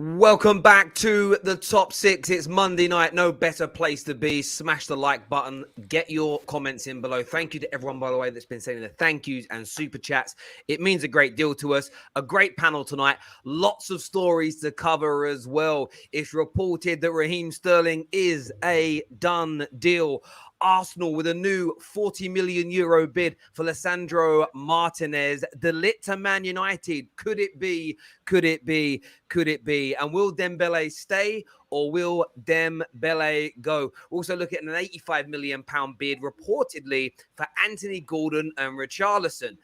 Welcome back to the top six. It's Monday night. No better place to be. Smash the like button. Get your comments in below. Thank you to everyone, by the way, that's been sending the thank yous and super chats. It means a great deal to us. A great panel tonight. Lots of stories to cover as well. It's reported that Raheem Sterling is a done deal. Arsenal with a new €40 million bid for Lisandro Martinez. The Ligt to Man United. Could it be? Could it be? Could it be? And will Dembele stay or will Dembele go? We're also looking at an £85 million bid reportedly for Anthony Gordon and Richarlison.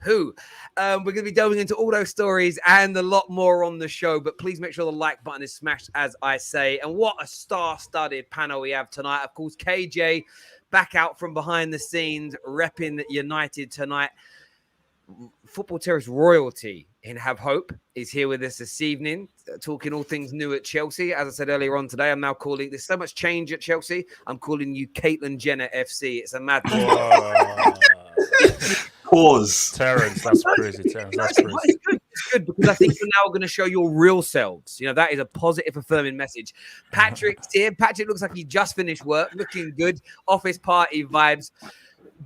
We're going to be delving into all those stories and a lot more on the show, but please make sure the like button is smashed, as I say. And what a star-studded panel we have tonight. Of course, KJ back out from behind the scenes, repping United tonight. Football Terrace royalty in Have Hope is here with us this evening, talking all things new at Chelsea. As I said earlier on today, I'm now calling, there's so much change at Chelsea, I'm calling you Caitlyn Jenner FC. It's a mad Pause. Terrence, that's crazy. Terrence, that's crazy. It's good because I think you're now going to show your real selves. You know, that is a positive, affirming message. Patrick's here. Patrick looks like he just finished work, looking good. Office party vibes.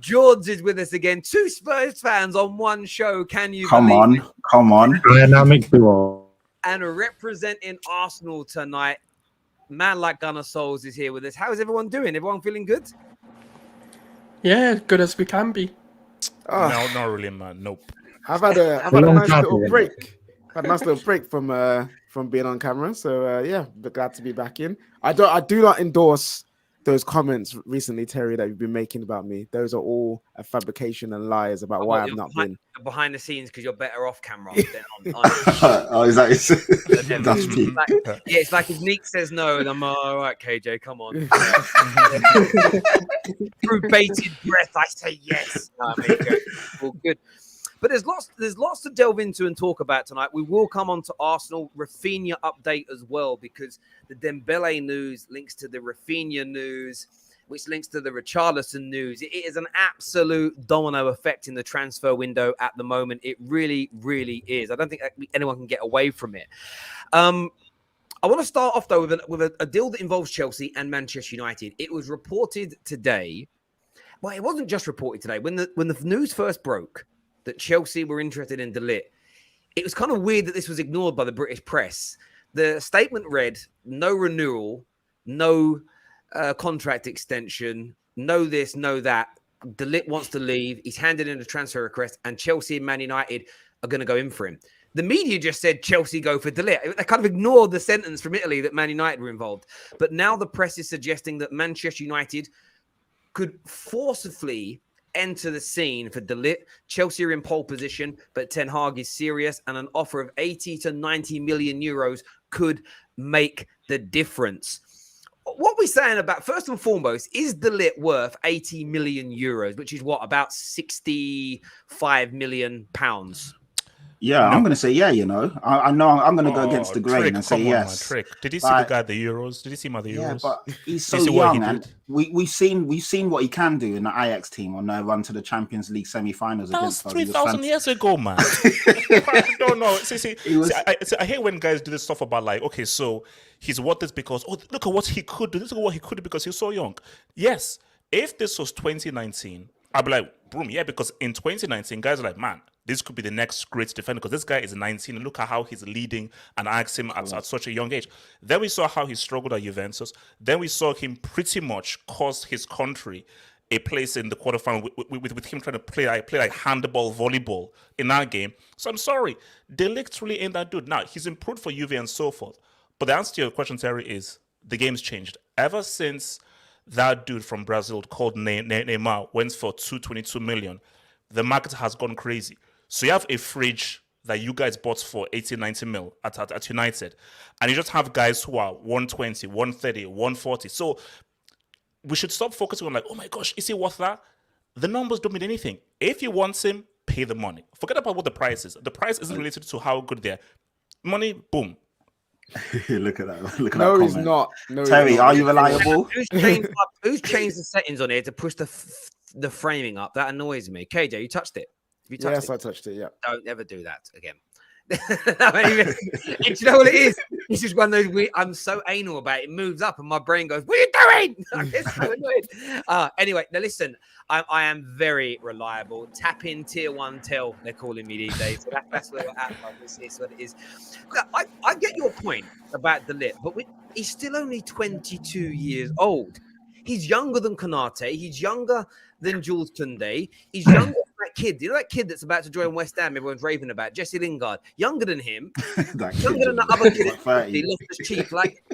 George is with us again. Two Spurs fans on one show. Can you believe it? Come on. Dynamic duo. And representing Arsenal tonight, man like Gunnar Souls is here with us. How is everyone doing? Everyone feeling good? Yeah, good as we can be. No, not really, man. Nope. I've had a nice little break. Had a nice little break from being on camera. So yeah, but glad to be back in. I do not endorse those comments recently, Terry, that you've been making about me. Those are all a fabrication and lies about why I've not been behind the scenes because you're better off camera than on. Oh, is that it? That's me. It's like if Neek says no, and I'm all right, KJ, come on. Through bated breath, I say yes. No, I mean, all good. But there's lots to delve into and talk about tonight. We will come on to Arsenal Raphinha update as well, because the Dembele news links to the Raphinha news, which links to the Richarlison news. It is an absolute domino effect in the transfer window at the moment. It really, really is. I don't think anyone can get away from it. I want to start off, though, with a deal that involves Chelsea and Manchester United. It was reported today. Well, it wasn't just reported today. When the news first broke that Chelsea were interested in Ligt, it was kind of weird that this was ignored by the British press. The statement read, no renewal, no contract extension, no this, no that. Ligt wants to leave. He's handed in a transfer request, and Chelsea and Man United are going to go in for him. The media just said Chelsea go for Ligt. They kind of ignored the sentence from Italy that Man United were involved. But now the press is suggesting that Manchester United could forcibly enter the scene for Ligt. Chelsea are in pole position, but Ten Hag is serious, and an offer of 80 to 90 million euros could make the difference. What we're saying about, first and foremost, is Ligt worth 80 million euros, which is what, about 65 million pounds? Yeah, no. I'm going to say yeah, you know. I know I'm going to go against the grain and say yes. Trick. Did you see the guy at the Euros? Did you see him at the Euros? Yeah, but he's so young, and we've seen what he can do in the Ajax team on their run to the Champions League semi-finals. That was 3,000 years ago, man. I don't know. I hate when guys do this stuff about like, okay, so he's worth this because, oh, look at what he could do. Look at what he could do because he's so young. Yes, if this was 2019, I'd be like, boom, yeah, because in 2019, guys are like, man, this could be the next great defender because this guy is 19 and look at how he's leading and Ajax him at such a young age. Then we saw how he struggled at Juventus. Then we saw him pretty much cost his country a place in the quarterfinal with him trying to play like handball, volleyball in that game. So I'm sorry, De Ligt really ain't that dude. Now, he's improved for Juve and so forth. But the answer to your question, Terry, is the game's changed. Ever since that dude from Brazil called Neymar went for 222 million, the market has gone crazy. So you have a fridge that you guys bought for 80, 90 mil at United, and you just have guys who are 120, 130, 140. So we should stop focusing on like, oh my gosh, is he worth that? The numbers don't mean anything. If you want him, pay the money. Forget about what the price is. The price isn't related to how good they're. Money, boom. Look at that. Look at no, that he's not. No, Terry, are you reliable? Who's changed the settings on here to push the framing up? That annoys me. KJ, you touched it. Yes, I touched it. Yeah. Don't ever do that again. Do you know what it is? It's just one of those weird, I'm so anal about it. It moves up and my brain goes, what are you doing? It's so annoying. Anyway, now listen, I am very reliable. Tap in tier 1 tell, they're calling me these days. So that's where we're at. It's what it is. I get your point about the Ligt, but he's still only 22 years old. He's younger than Konate. He's younger than Jules Koundé. He's younger than that kid. You know that kid that's about to join West Ham? Everyone's raving about Jesse Lingard. Younger than him. Younger than the other kid. He lost his cheek. Like,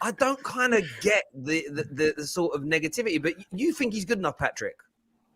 I don't kind of get the sort of negativity, but you think he's good enough, Patrick?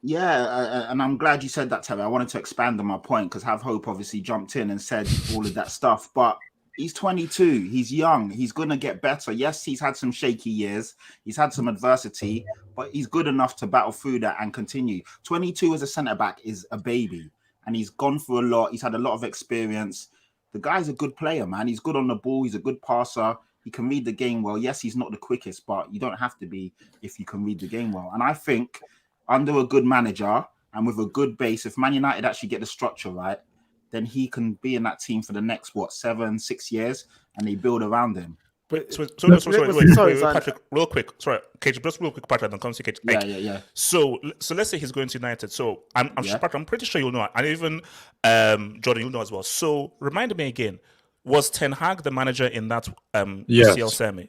Yeah, and I'm glad you said that, Terry. I wanted to expand on my point because Have Hope obviously jumped in and said all of that stuff, but he's 22. He's young. He's going to get better. Yes, he's had some shaky years. He's had some adversity, but he's good enough to battle through that and continue. 22 as a centre-back is a baby, and he's gone through a lot. He's had a lot of experience. The guy's a good player, man. He's good on the ball. He's a good passer. He can read the game well. Yes, he's not the quickest, but you don't have to be if you can read the game well. And I think under a good manager and with a good base, if Man United actually get the structure right, then he can be in that team for the next, 7-6 years, and they build around him. But sorry, Patrick, real quick. Sorry, Cage, just real quick, Patrick, and come see Cage. Yeah. So let's say he's going to United. So I'm pretty sure you'll know, and even Jordan, you'll know as well. So remind me again. Was Ten Hag the manager in that UCL semi?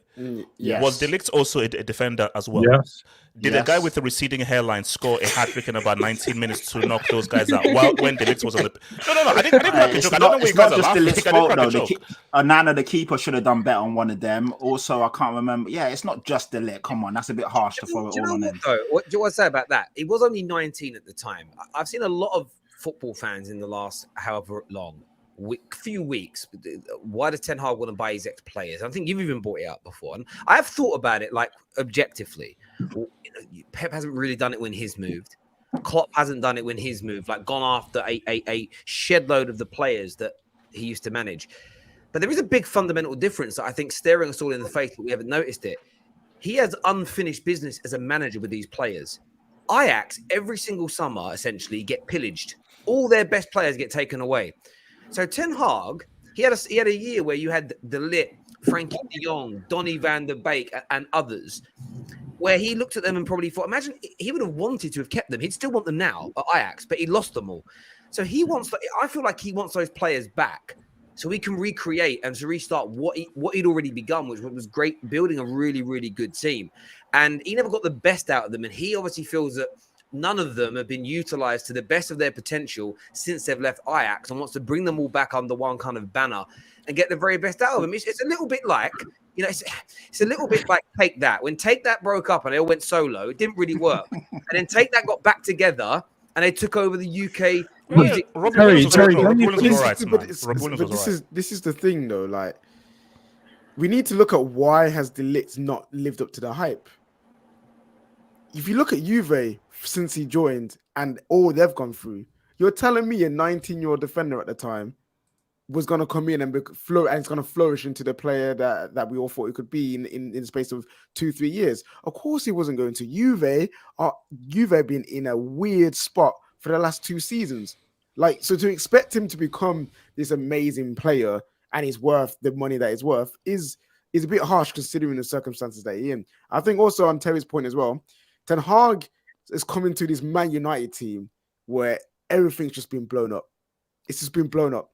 Yes. Was De Ligt also a defender as well? Yes. Did a guy with a receding hairline score a hat-trick in about 19 minutes to knock those guys out? While when De Ligt was on the No, I didn't crack a joke. I don't know where you guys are laughing. It's not just De Ligt's fault, though. Nana, the keeper, should have done better on one of them. Also, I can't remember. Yeah, it's not just De Ligt. Come on, that's a bit harsh to throw it all on him. What do you want to say about that? He was only 19 at the time. I've seen a lot of football fans in the last however long. Few weeks. Why does Ten Hag want to buy his ex-players? I think you've even brought it up before, and I have thought about it like objectively. Well, Pep hasn't really done it when he's moved. Klopp hasn't done it when he's moved. Like gone after a shed load of the players that he used to manage. But there is a big fundamental difference that I think staring us all in the face, but we haven't noticed it. He has unfinished business as a manager with these players. Ajax every single summer essentially get pillaged. All their best players get taken away. So Ten Hag, he had a year where you had De Ligt, Frankie de Jong, Donny van der Beek, and others, where he looked at them and probably thought, imagine he would have wanted to have kept them. He'd still want them now at Ajax, but he lost them all. So I feel like he wants those players back so he can recreate and to restart what he'd already begun, which was great, building a really, really good team. And he never got the best out of them. And he obviously feels that none of them have been utilized to the best of their potential since they've left Ajax and wants to bring them all back under one kind of banner and get the very best out of them. It's a little bit like, it's a little bit like Take That. When Take That broke up and they all went solo, it didn't really work. And then Take That got back together and they took over the UK music. This is the thing though, like we need to look at why has De Ligt not lived up to the hype. If you look at Juve since he joined and all they've gone through, you're telling me a 19-year-old defender at the time was going to come in and it's going to flourish into the player that we all thought he could be in the space of 2-3 years. Of course he wasn't going to. Juve been in a weird spot for the last 2 seasons. Like, so to expect him to become this amazing player and he's worth the money that he's worth is a bit harsh considering the circumstances that he's in. I think also on Terry's point as well, Ten Hag is coming to this Man United team where everything's just been blown up. It's just been blown up.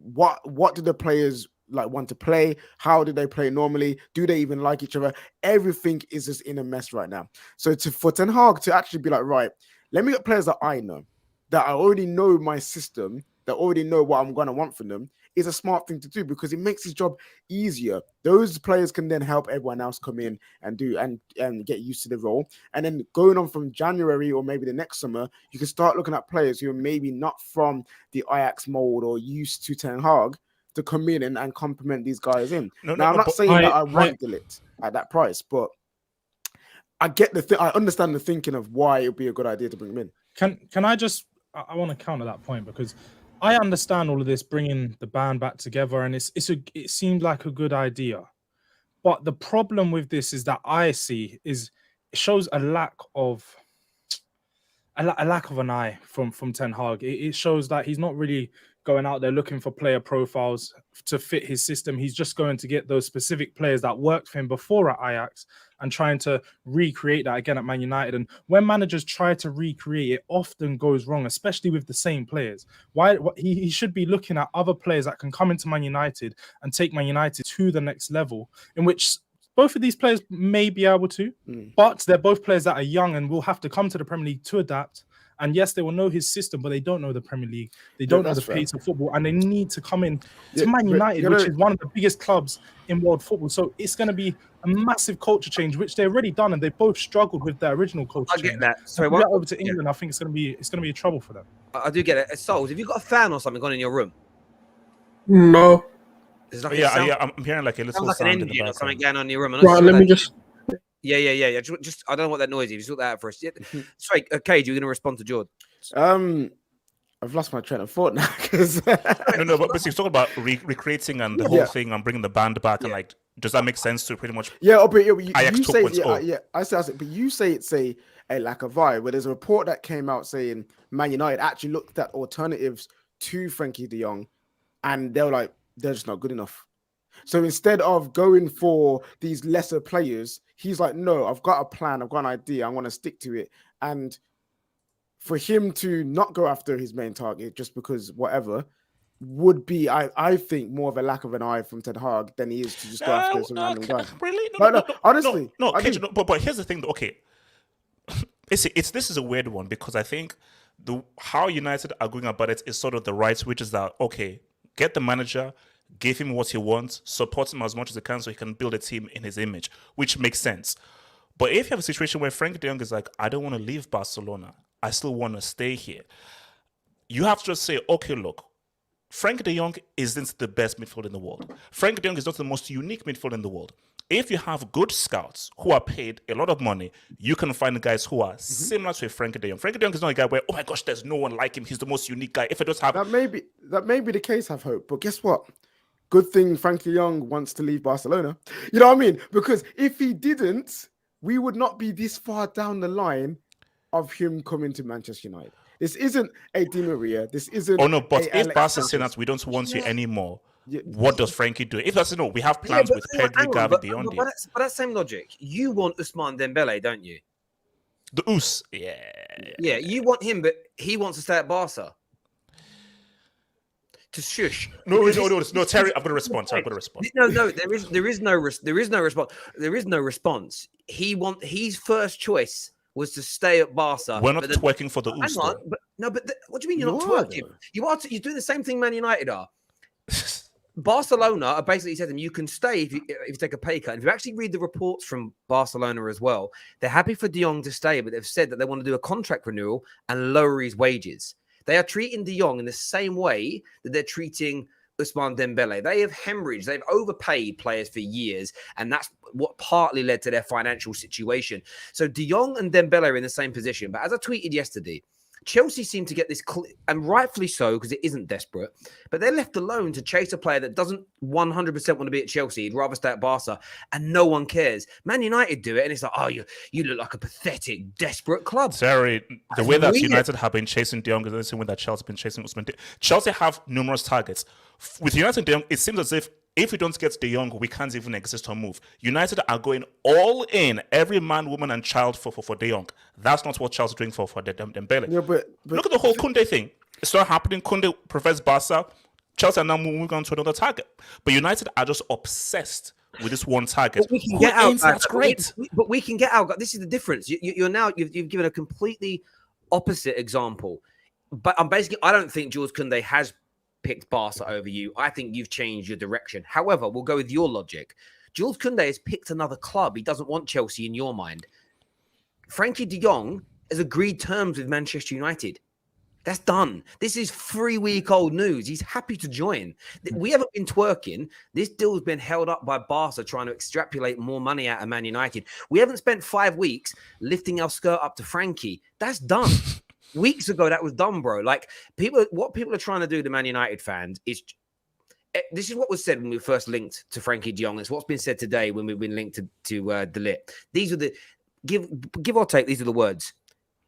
What do the players like want to play? How do they play normally? Do they even like each other? Everything is just in a mess right now. So for Ten Hag to actually be like, right, let me get players that I know, that I already know my system, that already know what I'm going to want from them, is a smart thing to do because it makes his job easier. Those players can then help everyone else come in and do and get used to the role. And then going on from January or maybe the next summer, you can start looking at players who are maybe not from the Ajax mold or used to Ten Hag to come in and complement these guys in. I'm not saying that I want De Ligt at that price, but I get I understand the thinking of why it would be a good idea to bring him in. Can I just? I want to counter that point because I understand all of this, bringing the band back together, and it seemed like a good idea. But the problem with this is that I see is it shows a lack of an eye from Ten Hag. It shows that he's not really going out there looking for player profiles to fit his system. He's just going to get those specific players that worked for him before at Ajax and trying to recreate that again at Man United. And when managers try to recreate, it often goes wrong, especially with the same players. He should be looking at other players that can come into Man United and take Man United to the next level, in which both of these players may be able to, but they're both players that are young and will have to come to the Premier League to adapt. And yes, they will know his system, but they don't know the Premier League. They don't know the pace of football, and they need to come in to Man United, which is one of the biggest clubs in world football. So it's going to be a massive culture change, which they've already done, and they both struggled with their original culture change. I get that. So when over to England, I think it's going to be a trouble for them. I do get it. Souls, have you got a fan or something on in your room? No. Like I'm hearing like a little like sound an in the engine or something going on in your room. Right, let me just. Yeah. Just I don't know what that noise is. You sort that out for us. Sorry, Cage, you're going to respond to George. I've lost my train of thought now because no, but you're talking about recreating and the whole thing and bringing the band back and like, does that make sense to pretty much? Yeah, but you say I say, but you say it's a like a vibe. Where there's a report that came out saying Man United actually looked at alternatives to Frankie De Jong, and they were like, they're just not good enough. So instead of going for these lesser players, he's like, no, I've got a plan, I've got an idea, I want to stick to it. And for him to not go after his main target just because whatever would be, I think, more of a lack of an eye from Ten Hag than he is to just go after some random guy. Really? No, honestly. No, but here's the thing, though. Okay. This is a weird one because I think how United are going about it is sort of the right, which is that, okay, get the manager, give him what he wants, support him as much as he can so he can build a team in his image, which makes sense. But if you have a situation where Frank de Jong is like, I don't want to leave Barcelona, I still want to stay here, you have to just say, okay, look, Frank de Jong isn't the best midfielder in the world. Frank de Jong is not the most unique midfielder in the world. If you have good scouts who are paid a lot of money, you can find guys who are similar to a Frank de Jong. Frank de Jong is not a guy where, oh my gosh, there's no one like him. He's the most unique guy. If I just have... That may be the case, have hope. But guess what? Good thing Frankie de Jong wants to leave Barcelona. You know what I mean? Because if he didn't, we would not be this far down the line of him coming to Manchester United. This isn't a Di Maria. This isn't... Oh no, but if Barca saying that we don't want you anymore, what does Frankie do? If that's, no, we have plans with Pedri, Gavi, beyond you. But that same logic, you want Ousmane Dembele, don't you? The Ous, yeah. Yeah, you want him, but he wants to stay at Barca. To shush. No, Terry, I'm going to respond. No, there is no response. There is no response. His first choice was to stay at Barca. We're not twerking for the Ous. What do you mean you're not twerking? You're doing the same thing Man United are. Barcelona are basically said to them, you can stay if you take a pay cut. And if you actually read the reports from Barcelona as well, they're happy for De Jong to stay, but they've said that they want to do a contract renewal and lower his wages. They are treating De Jong in the same way that they're treating Ousmane Dembele. They have hemorrhaged, they've overpaid players for years, and that's what partly led to their financial situation. So De Jong and Dembele are in the same position. But as I tweeted yesterday, Chelsea seem to get this, and rightfully so, because it isn't desperate, but they're left alone to chase a player that doesn't 100% want to be at Chelsea. He'd rather stay at Barca, and no one cares. Man United do it, and it's like, oh, you look like a pathetic, desperate club. Sorry, the way that United have been chasing De Jong is the same way that Chelsea have been chasing Ousmane. Chelsea have numerous targets. With United De Jong, it seems as if we don't get De Jong, we can't even exist or move. United are going all in, every man, woman, and child for De Jong. That's not what Chelsea are doing for Dembele. Yeah, but look at the whole Koundé thing. It's not happening. Koundé prefers Barca. Chelsea are now moving on to another target. But United are just obsessed with this one target. But we can get out. That's great. But we can get out. This is the difference. You've given a completely opposite example. But I don't think Jules Koundé has picked Barca over you. I think you've changed your direction. However, we'll go with your logic. Jules Koundé has picked another club. He doesn't want Chelsea in your mind. Frankie de Jong has agreed terms with Manchester United. That's done. This is 3-week-old news. He's happy to join. We haven't been twerking. This deal's been held up by Barca trying to extrapolate more money out of Man United. We haven't spent 5 weeks lifting our skirt up to Frankie. That's done. Weeks ago, that was done, bro. Like, what people are trying to do to Man United fans is, this is what was said when we first linked to Frankie de Jong. It's what's been said today when we've been linked to Ligt. These are the, give or take, these are the words.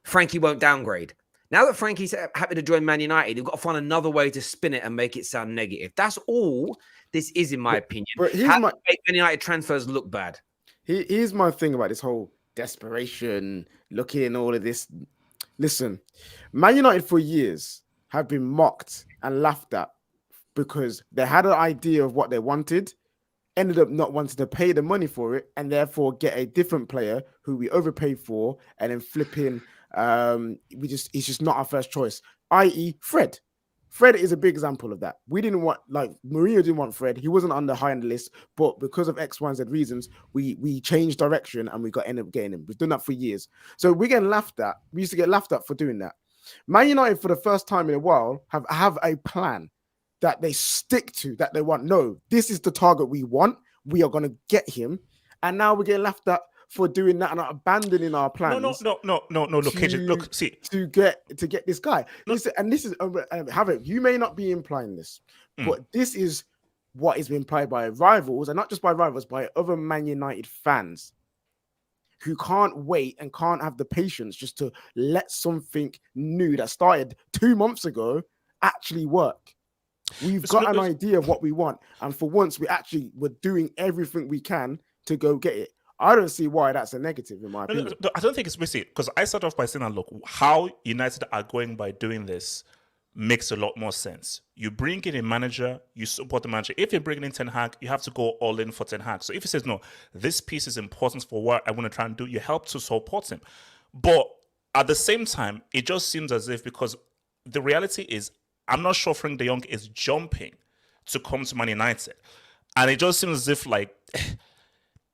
Frankie won't downgrade. Now that Frankie's happy to join Man United, you've got to find another way to spin it and make it sound negative. That's all this is, in my opinion. But How to make Man United transfers look bad. Here's my thing about this whole desperation, looking all of this. Listen, Man United for years have been mocked and laughed at because they had an idea of what they wanted, ended up not wanting to pay the money for it, and therefore get a different player who we overpaid for, and then flipping. He's just not our first choice. I.e., Fred. Fred is a big example of that. We didn't want, like, Mourinho didn't want Fred. He wasn't on the high end list, but because of X, Y, and Z reasons, we changed direction and we ended up getting him. We've done that for years. So we're getting laughed at. We used to get laughed at for doing that. Man United, for the first time in a while, have a plan that they stick to, that they want. No, this is the target we want. We are going to get him. And now we're getting laughed at for doing that and not abandoning our plans. No. Look, KJ, look, see, to get this guy. Listen, and this is Harry, you may not be implying this, but this is what is being implied by rivals, and not just by rivals, by other Man United fans who can't wait and can't have the patience just to let something new that started 2 months ago actually work. We've got an idea of what we want, and for once, we're doing everything we can to go get it. I don't see why that's a negative in my opinion. I don't think it's risky, because I start off by saying that, look, how United are going by doing this makes a lot more sense. You bring in a manager, you support the manager. If you're bringing in Ten Hag, you have to go all in for Ten Hag. So if he says, no, this piece is important for what I want to try and do, you help to support him. But at the same time, it just seems as if, because the reality is, I'm not sure Frank de Jong is jumping to come to Man United. And it just seems as if, like,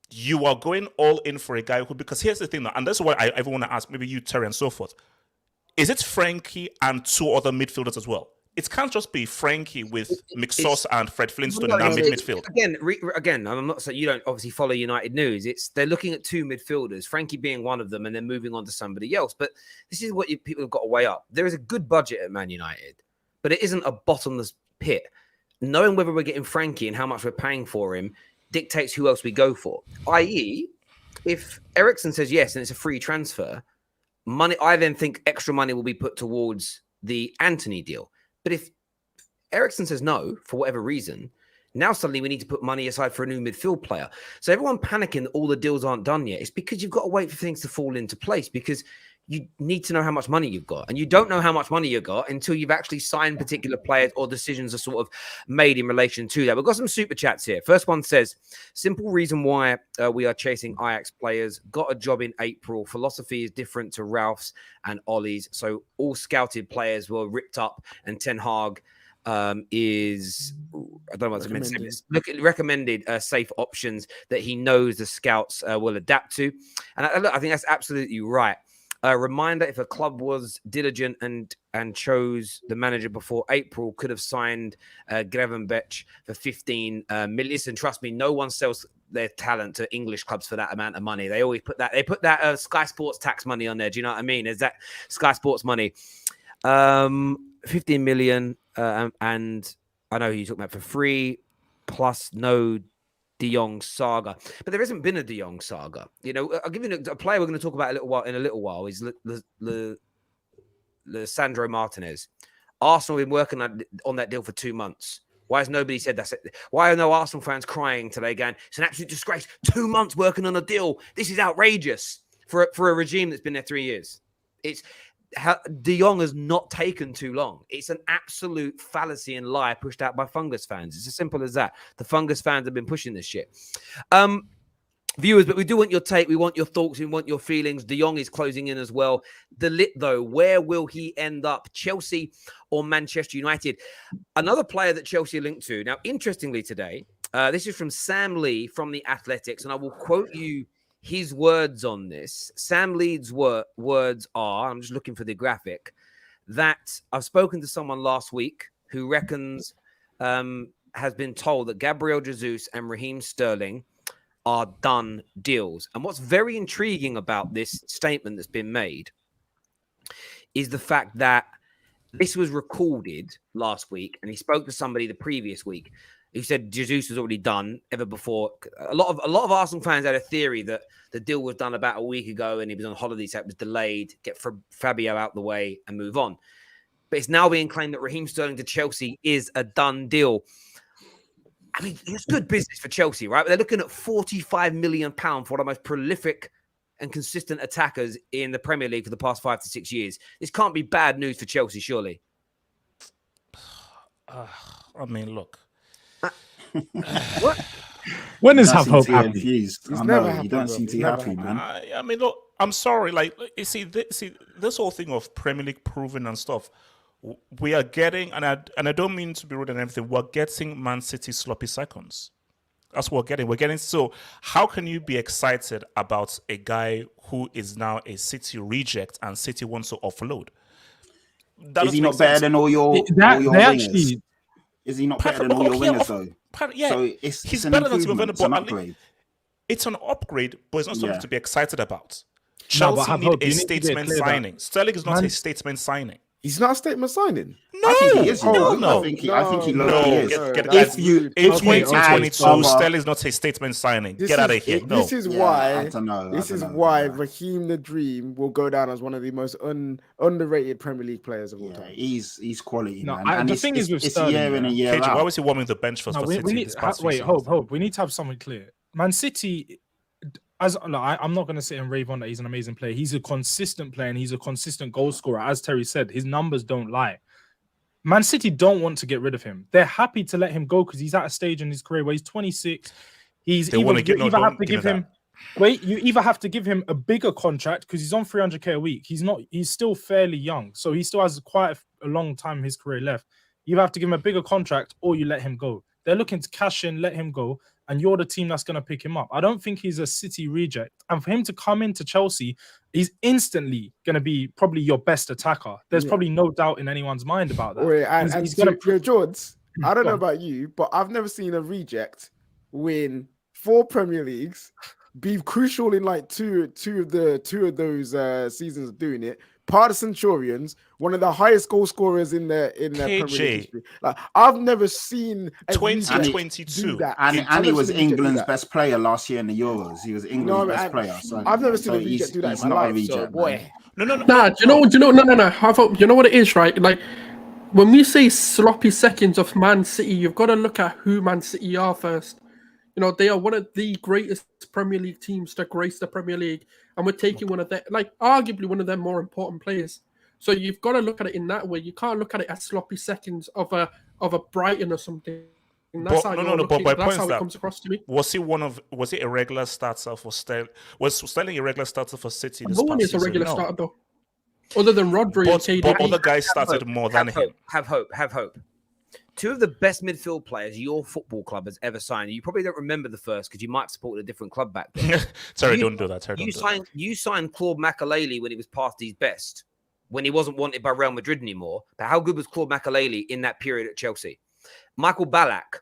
you are going all in for a guy who, because here's the thing, and that's what I even want to ask, maybe you, Terry, and so forth. Is it Frankie and two other midfielders as well? It can't just be Frankie with McSauce and Fred Flintstone in that midfield. Again, I'm not saying you don't obviously follow United news. They're looking at two midfielders, Frankie being one of them, and then moving on to somebody else. But this is what people have got to weigh up. There is a good budget at Man United, but it isn't a bottomless pit. Knowing whether we're getting Frankie and how much we're paying for him dictates who else we go for. I.e., if Eriksen says yes and it's a free transfer, I then think extra money will be put towards the Antony deal. But if Eriksen says no, for whatever reason, now suddenly we need to put money aside for a new midfield player. So everyone panicking that all the deals aren't done yet. It's because you've got to wait for things to fall into place, because you need to know how much money you've got. And you don't know how much money you've got until you've actually signed particular players or decisions are sort of made in relation to that. We've got some super chats here. First one says, simple reason why we are chasing Ajax players. Got a job in April. Philosophy is different to Ralph's and Ollie's. So all scouted players were ripped up, and Ten Hag is, I don't know what to say, recommended safe options that he knows the scouts will adapt to. And I think that's absolutely right. A reminder, if a club was diligent and chose the manager before April, could have signed Gravenberch for 15 million. Listen, trust me, no one sells their talent to English clubs for that amount of money. They always put that Sky Sports tax money on there. Do you know what I mean? Is that Sky Sports money? 15 million, and I know who you're talking about, for free, plus no De Jong saga, but there hasn't been a De Jong saga. You know, I'll give you a player we're going to talk about in a little while is Sandro Martinez. Arsenal have been working on that deal for 2 months. Why has nobody said that? Why are no Arsenal fans crying today going, it's an absolute disgrace? 2 months working on a deal. This is outrageous for a regime that's been there 3 years. De Jong has not taken too long. It's an absolute fallacy and lie pushed out by Fungus fans. It's as simple as that. The Fungus fans have been pushing this shit. Viewers, but we do want your take. We want your thoughts. We want your feelings. De Jong is closing in as well. The Ligt, though, where will he end up? Chelsea or Manchester United? Another player that Chelsea are linked to. Now, interestingly today, this is from Sam Lee from The Athletics, and I will quote you his words on this. Sam Lee's words are, I'm just looking for the graphic, that I've spoken to someone last week who reckons has been told that Gabriel Jesus and Raheem Sterling are done deals. And what's very intriguing about this statement that's been made is the fact that this was recorded last week, and he spoke to somebody the previous week. who said Jesus was already done ever before. A lot of Arsenal fans had a theory that the deal was done about a week ago and he was on holiday, so it was delayed. Get Fabio out the way and move on. But it's now being claimed that Raheem Sterling to Chelsea is a done deal. I mean, it's good business for Chelsea, right? But they're looking at £45 million for one of the most prolific and consistent attackers in the Premier League for the past 5 to 6 years. This can't be bad news for Chelsea, surely. I mean, look. What? When is Have Hope happy? He's never happy. You don't seem too happy, man. I mean, look, I'm sorry. Like, you see, this whole thing of Premier League proving and stuff, we are getting, and I don't mean to be rude and everything, we're getting Man City sloppy seconds. That's what we're getting. We're getting, so how can you be excited about a guy who is now a City reject and City wants to offload? Is he not better than all your wingers? Is he not better than all your wingers, though? Yeah, so he's an better than improvement. It's an upgrade. It's an upgrade, but it's not something to be excited about. Chelsea need a statement signing. Sterling is not a statement signing. He's not a statement signing. No, I think he is. No. I think he is. In 2022, Sterling is not a statement signing. Get out of here. No. This is why. This is why Raheem the Dream will go down as one of the most underrated Premier League players of all time. He's quality. No, man. the thing is with Sterling, year in and year out. Why was he warming the bench for City? Hope. We need to have something clear. Man City. I'm not going to sit and rave on that he's an amazing player. He's a consistent player and he's a consistent goal scorer. As Terry said, his numbers don't lie. Man City don't want to get rid of him. They're happy to let him go because he's at a stage in his career where he's 26. You either have to give him a bigger contract because he's on 300k a week. He's still fairly young, so he still has quite a long time in his career left. You have to give him a bigger contract or you let him go. They're looking to cash in, let him go, and you're the team that's going to pick him up. I don't think he's a City reject. And for him to come into Chelsea, he's instantly going to be probably your best attacker. There's probably no doubt in anyone's mind about that. He's going to... George, I don't know about you, but I've never seen a reject win 4 Premier Leagues, be crucial in like two of those seasons of doing it. Part of Centurions, one of the highest goal scorers in the Premier League history. Like, I've never seen 2022, and he was England's best player last year in the Euros. He was England's best player. So I've never seen a reject do that in my life. So, boy, no. Nah, do you know? You know what it is, right? Like when we say sloppy seconds of Man City, you've got to look at who Man City are first. You know, they are one of the greatest Premier League teams to grace the Premier League. And we're taking one of their, arguably one of their more important players. So you've got to look at it in that way. You can't look at it as sloppy seconds of a Brighton or something. And that's but that's how it comes across to me. Was he a regular starter for Sterling? Was Sterling a regular starter for City? No one is a regular starter though, other than Rodri and KDB. But other guys started more than him. Have hope. 2 of the best midfield players your football club has ever signed. You probably don't remember the first because you might have supported a different club back then. Sorry, don't do that. You signed Claude Makélélé when he was past his best, when he wasn't wanted by Real Madrid anymore. But how good was Claude Makélélé in that period at Chelsea? Michael Ballack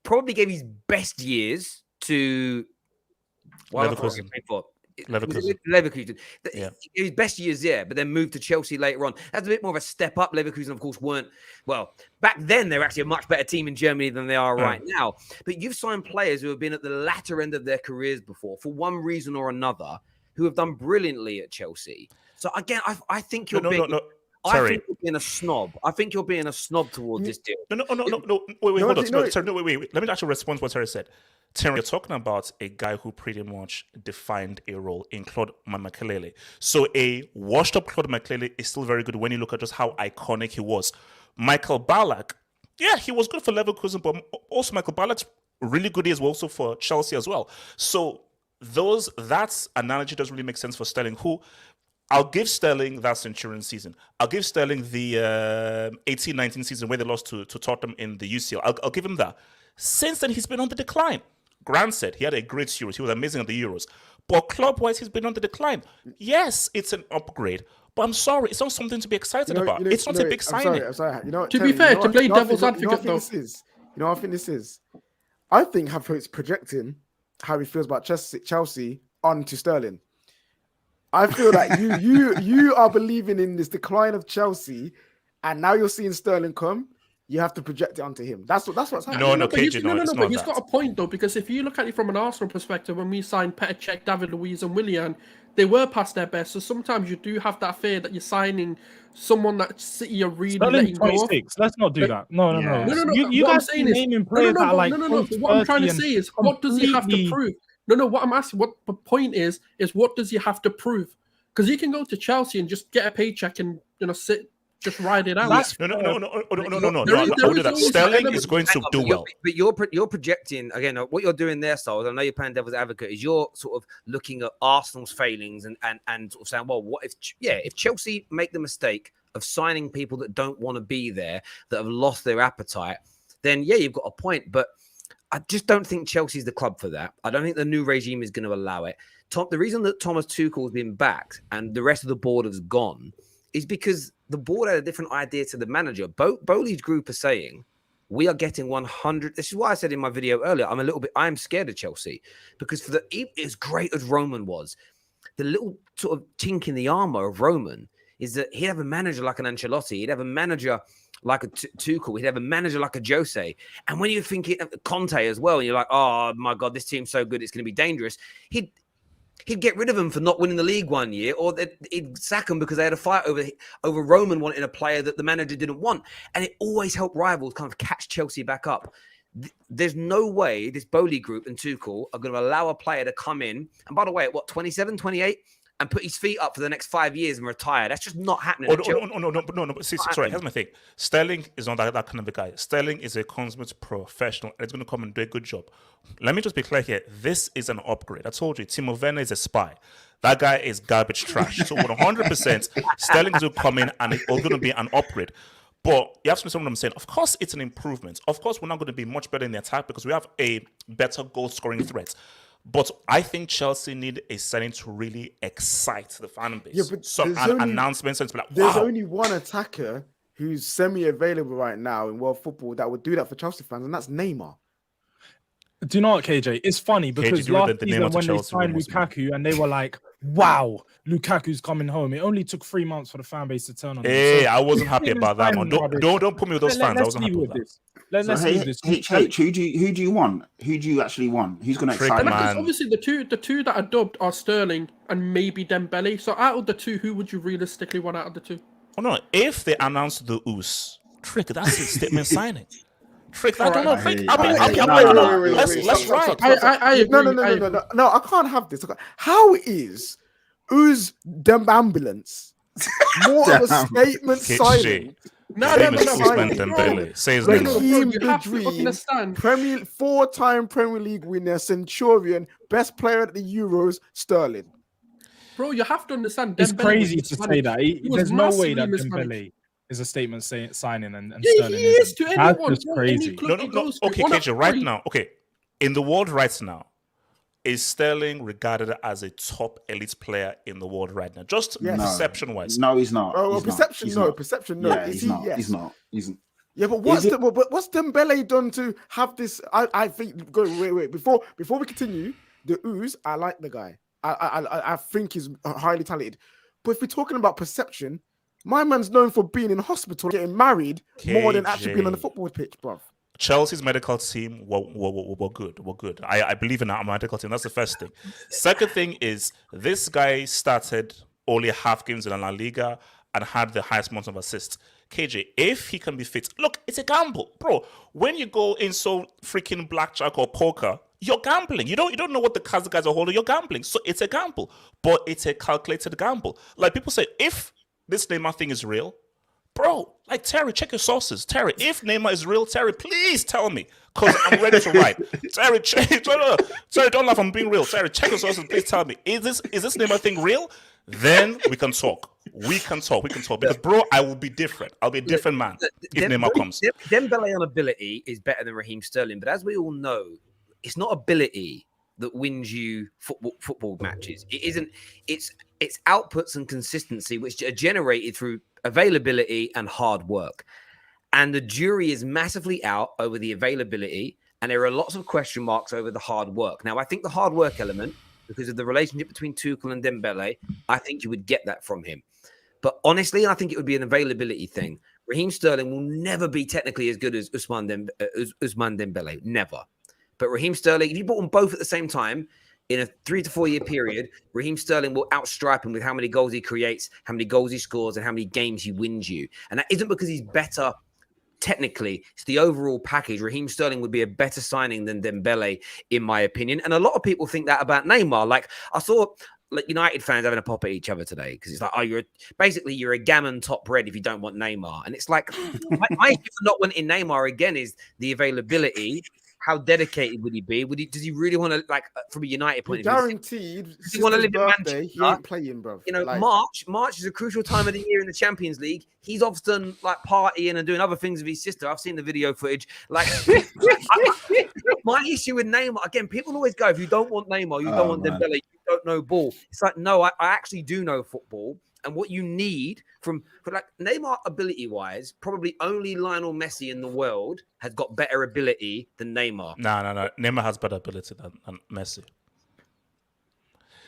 probably gave his best years to Leverkusen. His best years there, but then moved to Chelsea later on. That's a bit more of a step up. Leverkusen, of course, weren't, well, back then they were actually a much better team in Germany than they are right now. But you've signed players who have been at the latter end of their careers before, for one reason or another, who have done brilliantly at Chelsea. So again, I think you're I think you're being a snob. I think you're being a snob towards this deal. No. Wait, hold on. Wait. Let me actually respond to what Terry said. Terry, you're talking about a guy who pretty much defined a role in Claude Makélélé. So a washed-up Claude Makélélé is still very good when you look at just how iconic he was. Michael Ballack, yeah, he was good for Leverkusen, but also Michael Ballack's really good years were also for Chelsea as well. So that analogy doesn't really make sense for Sterling, who I'll give Sterling that Centurion season. I'll give Sterling the 18-19 season where they lost to Tottenham in the UCL. I'll give him that. Since then, he's been on the decline. Grant said he had a great Euros. He was amazing at the Euros. But club-wise, he's been on the decline. Yes, it's an upgrade. But I'm sorry, it's not something to be excited about. It's not a big signing. I'm sorry. To be fair, to play devil's advocate, though. I think this is? I think Havertz projecting how he feels about Chelsea onto Sterling. I feel that you are believing in this decline of Chelsea, and now you're seeing Sterling come. you have to project it onto him. That's what's happening. No, but KJ, no, it's but not he's that. got a point though, because if you look at it from an Arsenal perspective, when we signed Petr Cech, David Luiz, and Willian, they were past their best. So sometimes you do have that fear that you're signing someone that City are really letting go of. 26. Let's not do that. No. You what I'm guys saying keep is, naming players that are like But what I'm trying to say is, what does he have to prove? No. What I'm asking, what the point is what does he have to prove? Because he can go to Chelsea and just get a paycheck and sit. Just ride it out. No. Sterling is going to do well. But you're projecting again. What you're doing there, Styles. I know you're playing devil's advocate. Is you're sort of looking at Arsenal's failings and sort of saying, well, what if Chelsea make the mistake of signing people that don't want to be there, that have lost their appetite, then you've got a point. But I just don't think Chelsea's the club for that. I don't think the new regime is going to allow it. The reason that Thomas Tuchel has been backed and the rest of the board has gone is because the board had a different idea to the manager. Bowley's group are saying, we are getting 100. This is why I said in my video earlier, I'm scared of Chelsea because as great as Roman was, the little sort of chink in the armor of Roman is that he'd have a manager like an Ancelotti. He'd have a manager like a Tuchel. He'd have a manager like a Jose. And when you think Conte as well, and you're like, oh my God, this team's so good, it's going to be dangerous. He'd get rid of him for not winning the league one year, or he'd sack him because they had a fight over Roman wanting a player that the manager didn't want. And it always helped rivals kind of catch Chelsea back up. There's no way this Bowley group and Tuchel are going to allow a player to come in. And by the way, at 27, 28, and put his feet up for the next 5 years and retire. That's just not happening. No. Sorry, here's my thing. Sterling is not that kind of a guy. Sterling is a consummate professional and he's going to come and do a good job. Let me just be clear here. This is an upgrade. I told you, Timo Werner is a spy. That guy is garbage trash. So 100%, Sterling is going to come in and it's going to be an upgrade. But you have to understand what I'm saying. Of course, it's an improvement. Of course, we're not going to be much better in the attack because we have a better goal-scoring threat. But I think Chelsea need a signing to really excite the fan base. Yeah, but announcements and be like, wow. There's only one attacker who's semi-available right now in world football that would do that for Chelsea fans, and that's Neymar. Do you know what, KJ? It's funny because last season when they signed Lukaku and they were like, wow, Lukaku's coming home. It only took 3 months for the fan base to turn on him. Hey, I wasn't happy about that one. Don't put me with those fans. I wasn't happy with this. Let's leave this. Who do you want? Who do you actually want? Who's going to excite you? Obviously, the two that are dubbed are Sterling and maybe Dembele. So out of the two, who would you realistically want out of the two? Oh no! If they announce the Oos, Trick, that's a statement signing. Trick, I don't know. Let's try. I agree. No, I can't have this. How is Oos Dembambulance more of a statement signing? Dembele. Say his name. Raheem the Dream, four-time Premier League winner, Centurion, best player at the Euros, Sterling. Bro, you have to understand. It's crazy to say that. There's no way that Dembele is a statement signing and Sterling. He is to anyone. That's just crazy. No. Okay, KJ, right now. Okay, in the world right now, is Sterling regarded as a top elite player in the world right now? Just perception-wise. No, he's not. Perception, no. Yeah, he's not. He's not. Yeah, but what's Dembele done to have this? I think. Wait. Before we continue, the Ooze, I like the guy. I think he's highly talented. But if we're talking about perception, my man's known for being in hospital, getting married, more than actually being on the football pitch, bruv. Chelsea's medical team were good. I believe in our medical team. That's the first thing. Second thing is this guy started only half games in La Liga and had the highest amount of assists. KJ, if he can be fit, look, it's a gamble, bro. When you go in so freaking blackjack or poker, you're gambling. You don't know what the cards the guys are holding. You're gambling, so it's a gamble, but it's a calculated gamble. Like people say, if this Neymar thing is real. Bro, like Terry, check your sources. Terry, if Neymar is real, Terry, please tell me, because I'm ready to write. Terry, don't laugh, I'm being real. Terry, check your sources, please tell me. Is this Neymar thing real? Then we can talk. We can talk. Because, bro, I will be different. I'll be a different man if Neymar comes. Dembele on ability is better than Raheem Sterling, but as we all know, it's not ability that wins you football matches. It isn't. It's outputs and consistency which are generated through availability and hard work. And the jury is massively out over the availability, and there are lots of question marks over the hard work. Now, I think the hard work element, because of the relationship between Tuchel and Dembele, I think you would get that from him. But honestly, I think it would be an availability thing. Raheem Sterling will never be technically as good as Ousmane Dembele. Never. But Raheem Sterling, if you bought them both at the same time, in a 3 to 4 year period, Raheem Sterling will outstripe him with how many goals he creates, how many goals he scores, and how many games he wins you. And that isn't because he's better technically. It's the overall package. Raheem Sterling would be a better signing than Dembele, in my opinion. And a lot of people think that about Neymar. Like, I saw United fans having a pop at each other today because it's like, oh, you're a gammon top red if you don't want Neymar. And it's like, my issue for not wanting Neymar again is the availability. How dedicated would he be? Does he really want to, like, from a United point of view? Guaranteed. Does he want to live in Manchester? He ain't playing, bro. You know, March is a crucial time of the year in the Champions League. He's often like partying and doing other things with his sister. I've seen the video footage. Like, my issue with Neymar, again, people always go, if you don't want Neymar, you don't want Dembele, you don't know ball. It's like, no, I actually do know football. And what you need for like Neymar ability-wise, probably only Lionel Messi in the world has got better ability than Neymar. No. Neymar has better ability than Messi.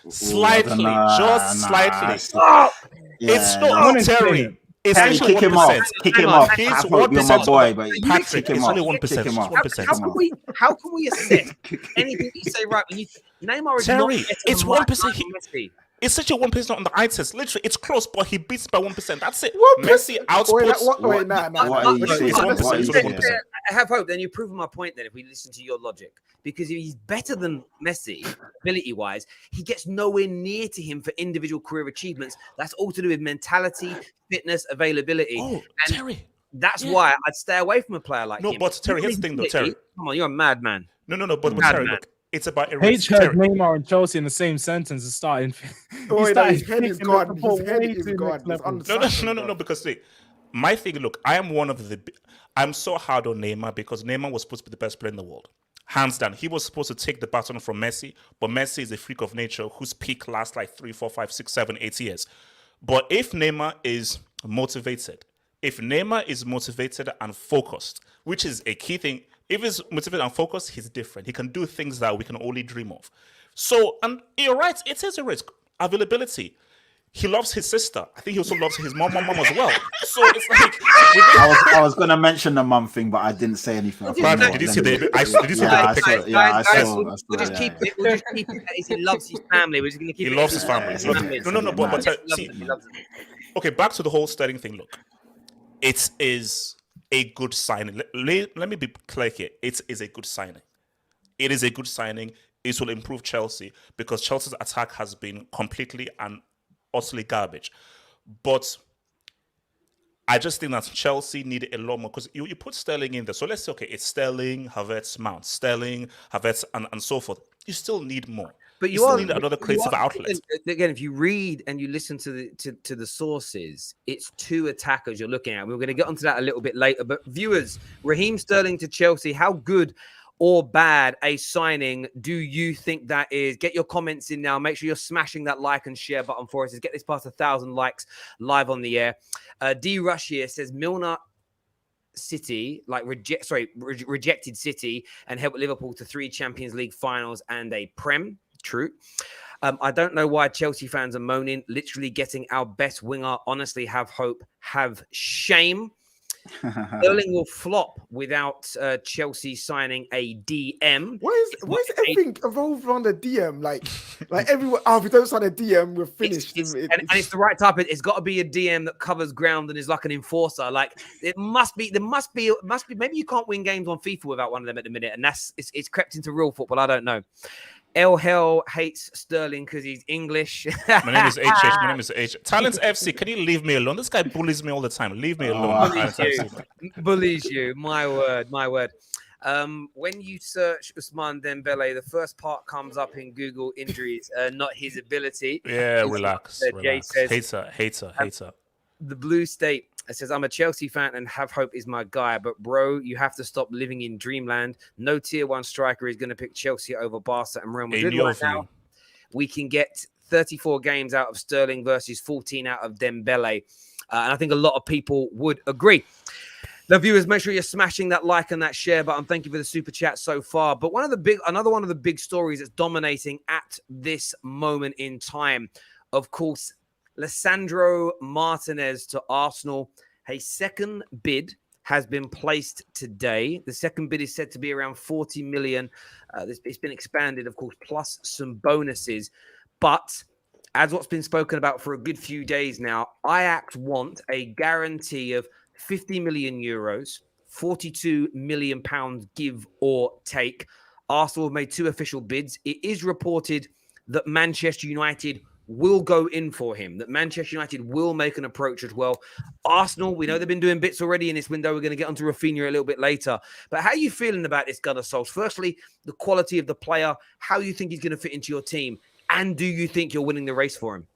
Slightly, just slightly. It's not Terry. It's Terry, kick him off. Kick him off. He's I thought you're my boy, but Patrick, kick him it's off. only 1%. Kick him off. 1%. How can we assess anything you say? Right, Neymar is Terry, not better it's than 1%. Messi. It's such a 1% on the eye test. Literally, it's close, but he beats by 1%. That's it. 1%? Messi outputs. What are you saying? What are you saying? I have hope. Then you've proven my point. Then, if we listen to your logic, because if he's better than Messi ability-wise, he gets nowhere near to him for individual career achievements. That's all to do with mentality, fitness, availability. Oh, and Terry. That's why I'd stay away from a player like him. No, but Terry, here's the thing, though, Terry. Come on, you're a madman. No, but Terry, look. It's about H heard Neymar and Chelsea in the same sentence and starting. His head is gone. His head is gone. No, because see, my thing, look, I'm so hard on Neymar because Neymar was supposed to be the best player in the world. Hands down. He was supposed to take the baton from Messi, but Messi is a freak of nature whose peak lasts like 3, 4, 5, 6, 7, 8 years. But if Neymar is motivated and focused, which is a key thing, if he's motivated and focused, he's different. He can do things that we can only dream of. So, and you're right, it is a risk. Availability. He loves his sister. I think he also loves his mom as well. So it's like I was gonna mention the mum thing, but I didn't say anything. Brandon, did you see the? I saw. We'll just keep it. We'll just keep it. He loves his family. We're just gonna keep. He loves his family. No. But see, okay, back to the whole Sterling thing. Look, it is a good signing. Let me be clear here. It is a good signing. It is a good signing. It will improve Chelsea because Chelsea's attack has been completely and utterly garbage. But I just think that Chelsea need a lot more because you put Sterling in there. So let's say, okay, it's Sterling, Havertz, Mount, Sterling, Havertz, and so forth. You still need more. But you still need another creative outlet. Again, if you read and you listen to the sources, it's two attackers you're looking at. We're going to get onto that a little bit later. But viewers, Raheem Sterling to Chelsea, how good or bad a signing do you think that is? Get your comments in now. Make sure you're smashing that like and share button for us. Let's get this past 1,000 likes live on the air. D Rush here says Milner City, rejected City and helped Liverpool to 3 Champions League finals and a Prem. True. I don't know why Chelsea fans are moaning. Literally getting our best winger. Honestly, have hope. Have shame. Sterling will flop without Chelsea signing a DM. Why is everything evolved around a DM? Like everyone, if we don't sign a DM, we're finished. And it's the right type. It's got to be a DM that covers ground and is like an enforcer. Like it must be. Maybe you can't win games on FIFA without one of them at the minute, and it's crept into real football. I don't know. El Hell hates Sterling because he's English. My name is H. Talent FC, can you leave me alone? This guy bullies me all the time. Leave me alone. Bullies you. My word. When you search Ousmane Dembele, the first part comes up in Google injuries, not his ability. Yeah, relax. Jay says, hater. The Blue State says, I'm a Chelsea fan and have hope is my guy. But, bro, you have to stop living in dreamland. No tier 1 striker is going to pick Chelsea over Barca and Real Madrid right now. We can get 34 games out of Sterling versus 14 out of Dembele. And I think a lot of people would agree. The viewers, make sure you're smashing that like and that share button. Thank you for the super chat so far. But another one of the big stories that's dominating at this moment in time, of course, Lisandro Martinez to Arsenal A second bid has been placed today. The second bid is said to be around 40 million. It's been expanded, of course, plus some bonuses. But as what's been spoken about for a good few days now, Ajax want a guarantee of 50 million euros, 42 million pounds, give or take. Arsenal have made 2 official bids. It is reported that Manchester United will go in for him, that Manchester United will make an approach as well. Arsenal, we know they've been doing bits already in this window. We're going to get onto Raphinha a little bit later. But how are you feeling about this Gunnar Solskjaer? Firstly, the quality of the player, how you think he's going to fit into your team, and do you think you're winning the race for him?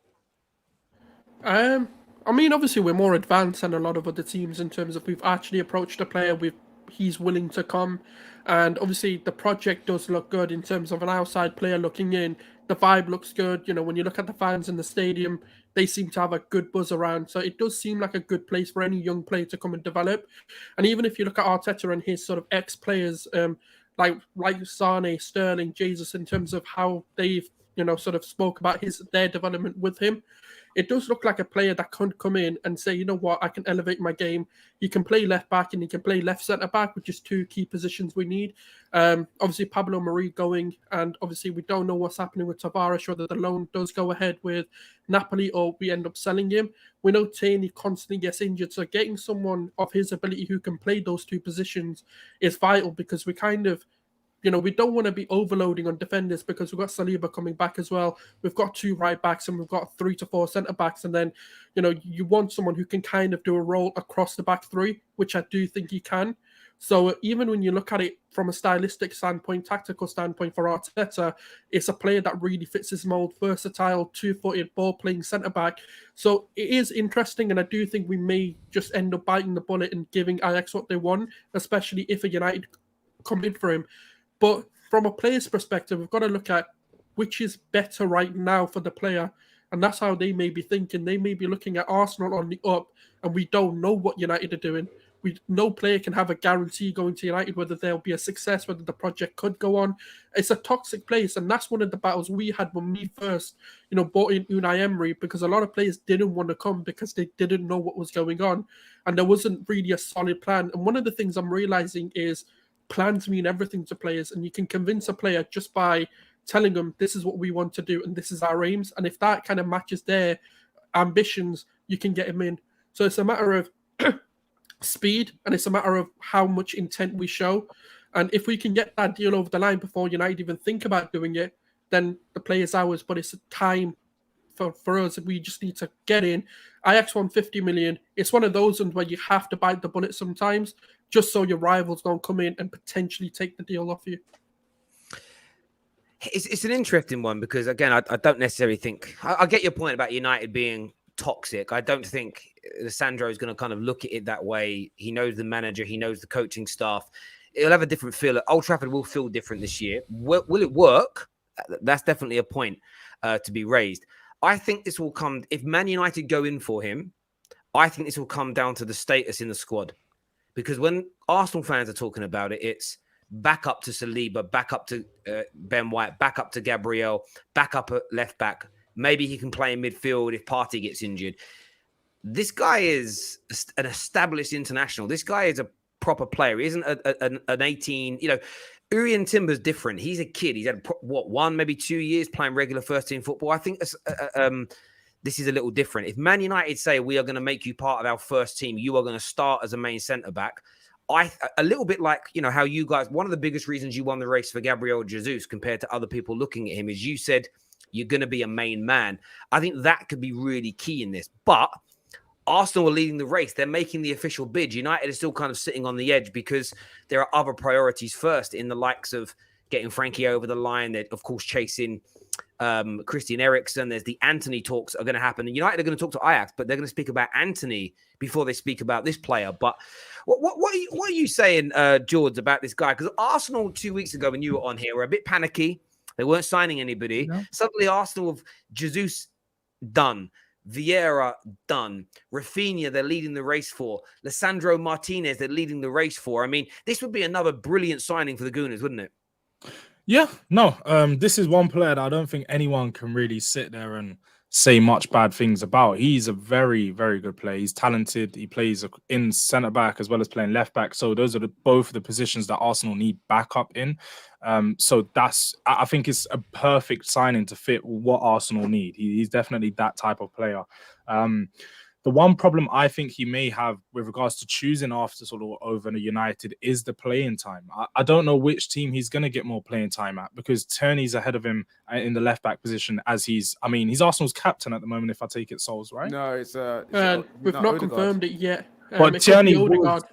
I mean, obviously we're more advanced than a lot of other teams in terms of we've actually approached a player he's willing to come, and obviously the project does look good in terms of an outside player looking in. The vibe looks good. You know, when you look at the fans in the stadium, they seem to have a good buzz around. So it does seem like a good place for any young player to come and develop. And even if you look at Arteta and his sort of ex-players, like Sane, Sterling, Jesus, in terms of how they've, sort of spoke about their development with him, it does look like a player that can come in and say, you know what, I can elevate my game. He can play left back and he can play left centre back, which is 2 key positions we need. Obviously, Pablo Mari going, and obviously we don't know what's happening with Tavares, whether the loan does go ahead with Napoli or we end up selling him. We know Taney constantly gets injured, so getting someone of his ability who can play those 2 positions is vital, because we kind of, we don't want to be overloading on defenders, because we've got Saliba coming back as well. We've got 2 right backs and we've got 3 to 4 centre backs. And then, you want someone who can kind of do a role across the back 3, which I do think he can. So even when you look at it from a stylistic standpoint, tactical standpoint for Arteta, it's a player that really fits his mold, versatile, 2-footed, ball-playing centre back. So it is interesting, and I do think we may just end up biting the bullet and giving Ajax what they want, especially if a United come in for him. But from a player's perspective, we've got to look at which is better right now for the player. And that's how they may be thinking. They may be looking at Arsenal on the up, and we don't know what United are doing. No player can have a guarantee going to United, whether there'll be a success, whether the project could go on. It's a toxic place, and that's one of the battles we had when we first, bought in Unai Emery, because a lot of players didn't want to come because they didn't know what was going on, and there wasn't really a solid plan. And one of the things I'm realizing is plans mean everything to players, and you can convince a player just by telling them this is what we want to do and this is our aims, and if that kind of matches their ambitions, you can get him in. So it's a matter of speed, and it's a matter of how much intent we show. And if we can get that deal over the line before United even think about doing it, then the player's ours. But it's a time for us. We just need to get in. Ajax won 50 million. It's one of those ones where you have to bite the bullet sometimes, just so your rivals don't come in and potentially take the deal off you. It's an interesting one, because, again, I don't necessarily think... I get your point about United being toxic. I don't think Sandro is going to kind of look at it that way. He knows the manager. He knows the coaching staff. It'll have a different feel. Old Trafford will feel different this year. Will it work? That's definitely a point to be raised. I think this will come... If Man United go in for him, I think this will come down to the status in the squad. Because when Arsenal fans are talking about it, it's back up to Saliba, back up to Ben White, back up to Gabriel, back up at left back. Maybe he can play in midfield if Partey gets injured. This guy is an established international. This guy is a proper player. He isn't an 18, Urian Timber's different. He's a kid. He's had, 1, maybe 2 years playing regular first-team football. I think this is a little different. If Man United say, we are going to make you part of our first team, you are going to start as a main centre-back, a little bit like, how you guys, one of the biggest reasons you won the race for Gabriel Jesus compared to other people looking at him is you said you're going to be a main man. I think that could be really key in this. But Arsenal are leading the race. They're making the official bid. United is still kind of sitting on the edge because there are other priorities first, in the likes of getting Frankie over the line. They're, of course, chasing Christian Eriksen. There's the Antony talks are going to happen. And United are going to talk to Ajax, but they're going to speak about Antony before they speak about this player. But what are you saying, George, about this guy? Because Arsenal 2 weeks ago, when you were on here, were a bit panicky. They weren't signing anybody. No. Suddenly, Arsenal have Jesus done. Vieira done. Raphinha, they're leading the race for. Lisandro Martinez, they're leading the race for. I mean, this would be another brilliant signing for the Gooners, wouldn't it? Yeah, no. This is one player that I don't think anyone can really sit there and say much bad things about. He's a very, very good player. He's talented. He plays in centre back as well as playing left back. So those are both the positions that Arsenal need backup in. So I think it's a perfect signing to fit what Arsenal need. He's definitely that type of player. The one problem I think he may have with regards to choosing after sort of over United is the playing time. I don't know which team he's going to get more playing time at, because Tierney's ahead of him in the left back position as he's Arsenal's captain at the moment, if I take it, Souls, right? No, we've not confirmed it yet. But Tierney was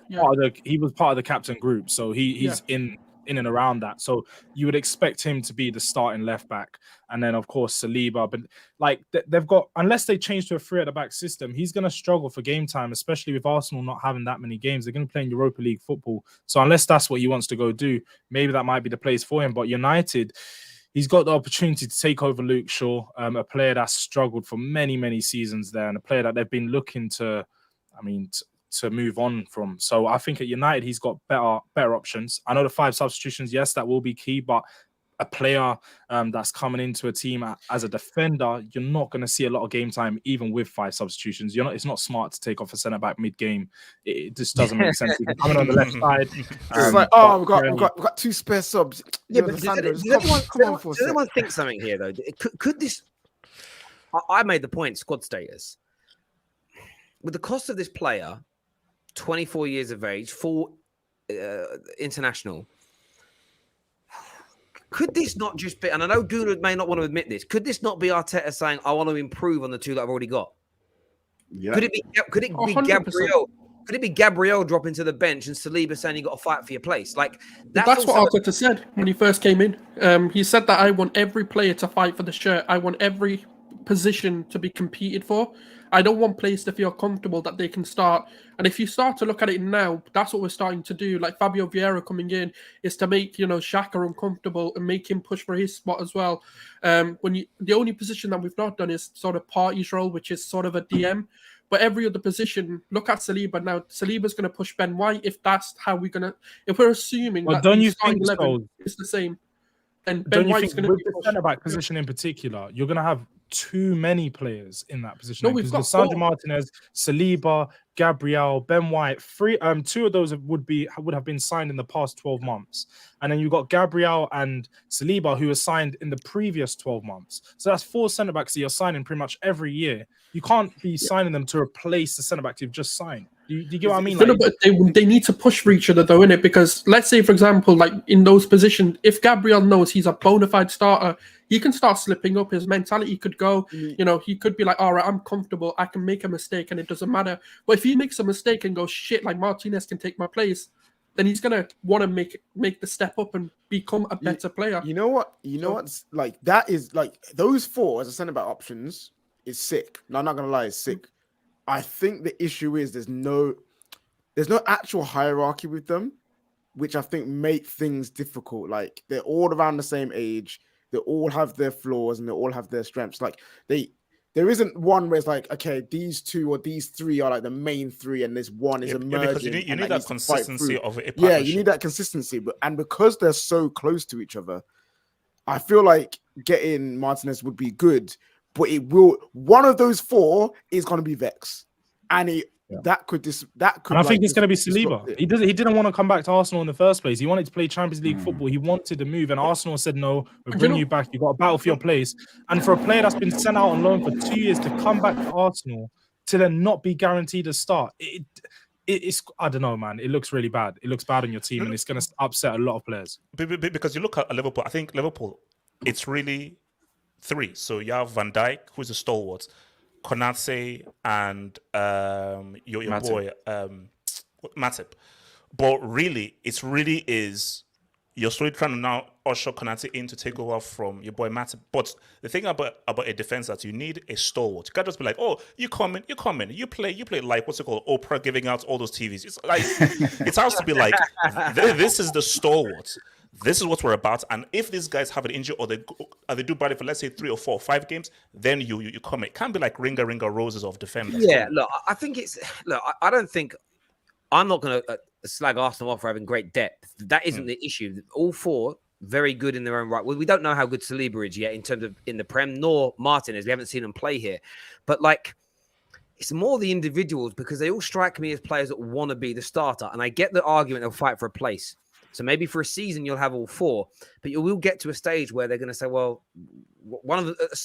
he was part of the captain group, so he's in and around that. So you would expect him to be the starting left back, and then of course Saliba. But like they've got, unless they change to a 3 at the back system, he's going to struggle for game time, especially with Arsenal not having that many games. They're going to play in Europa League football. So unless that's what he wants to go do, maybe that might be the place for him. But United, he's got the opportunity to take over Luke Shaw, a player that's struggled for many, many seasons there, and a player that they've been looking to, to move on from. So I think at United, he's got better options. I know the 5 substitutions, yes, that will be key, but a player that's coming into a team as a defender, you're not going to see a lot of game time, even with 5 substitutions. It's not smart to take off a centre-back mid-game. It just doesn't make sense. He's coming on the left side. It's like, we've got 2 spare subs. Yeah, but does anyone think something here, though? Could this... I made the point, squad status. With the cost of this player, 24 years of age, full international. Could this not just be, and I know Gunnar may not want to admit this, could this not be Arteta saying, I want to improve on the 2 that I've already got? Yeah. Could it be Gabriel? Could it be Gabriel dropping to the bench and Saliba saying you got to fight for your place? Like that's what Arteta said when he first came in. He said that I want every player to fight for the shirt. I want every position to be competed for. I don't want players to feel comfortable that they can start. And if you start to look at it now, that's what we're starting to do. Like Fabio Vieira coming in is to make, Xhaka uncomfortable and make him push for his spot as well. The only position that we've not done is sort of Partey's role, which is sort of a DM. But every other position, look at Saliba now. Saliba's going to push Ben White if that's how we're going to... If we're assuming that don't you think 11 is the same, then Ben White's going to be the centre-back position in particular, you're going to have too many players in that position. No, we've got Sandro Martinez, Saliba, Gabriel, Ben White. 2 of those would have been signed in the past 12 months. And then you've got Gabriel and Saliba, who were signed in the previous 12 months. So that's 4 centre-backs that you're signing pretty much every year. You can't be signing them to replace the centre-backs you've just signed. Do you get what I mean? Like, but they need to push for each other, though, innit? Because let's say, for example, like in those positions, if Gabriel knows he's a bona fide starter, he can start slipping up. His mentality could go, he could be like, all right, I'm comfortable. I can make a mistake and it doesn't matter. But if he makes a mistake and goes, shit, like Martinez can take my place, then he's going to want to make the step up and become a better player. You know what? What's like, that is like those 4 as a centre-back options is sick. No, I'm not going to lie, it's sick. I think the issue is there's no actual hierarchy with them, which I think make things difficult. Like they're all around the same age, they all have their flaws and they all have their strengths. Like there isn't one where it's like, okay, these 2 or these 3 are like the main 3, and this one is emerging. Because you need that consistency of a partnership. Yeah, you need that consistency, and because they're so close to each other, I feel like getting Martinez would be good. But one of those 4 is going to be Vex, and that could. And I think it's going to be Saliba. He didn't want to come back to Arsenal in the first place. He wanted to play Champions League football. He wanted to move, and Arsenal said, "No, we'll bring you back. You got to battle for your place." And for a player that's been sent out on loan for 2 years to come back to Arsenal to then not be guaranteed a start, it's I don't know, man. It looks really bad. It looks bad on your team, and it's going to upset a lot of players. Because you look at Liverpool. I think Liverpool, it's really 3. So you have Van Dijk, who's a stalwart, Konate, and your boy Matip. But really, you're slowly trying to now usher Konate in to take over from your boy Matip. But the thing about a defense that you need a stalwart. You can't just be like, oh, you come in, you play like what's it called, Oprah giving out all those TVs. It's like it has to be like this is the stalwart. This is what we're about, and if these guys have an injury or they do badly for, let's say, 3 or 4 or 5 games, then you come. It can't be like Ringa Roses of defenders. Yeah, look, I think I don't think I'm not going to slag Arsenal off for having great depth. That isn't the issue. All 4 very good in their own right. Well, we don't know how good Saliba is yet in terms of in the Prem, nor Martinez. We haven't seen them play here. But like, it's more the individuals because they all strike me as players that want to be the starter. And I get the argument they'll fight for a place. So maybe for a season you'll have all four, but you will get to a stage where they're going to say, well,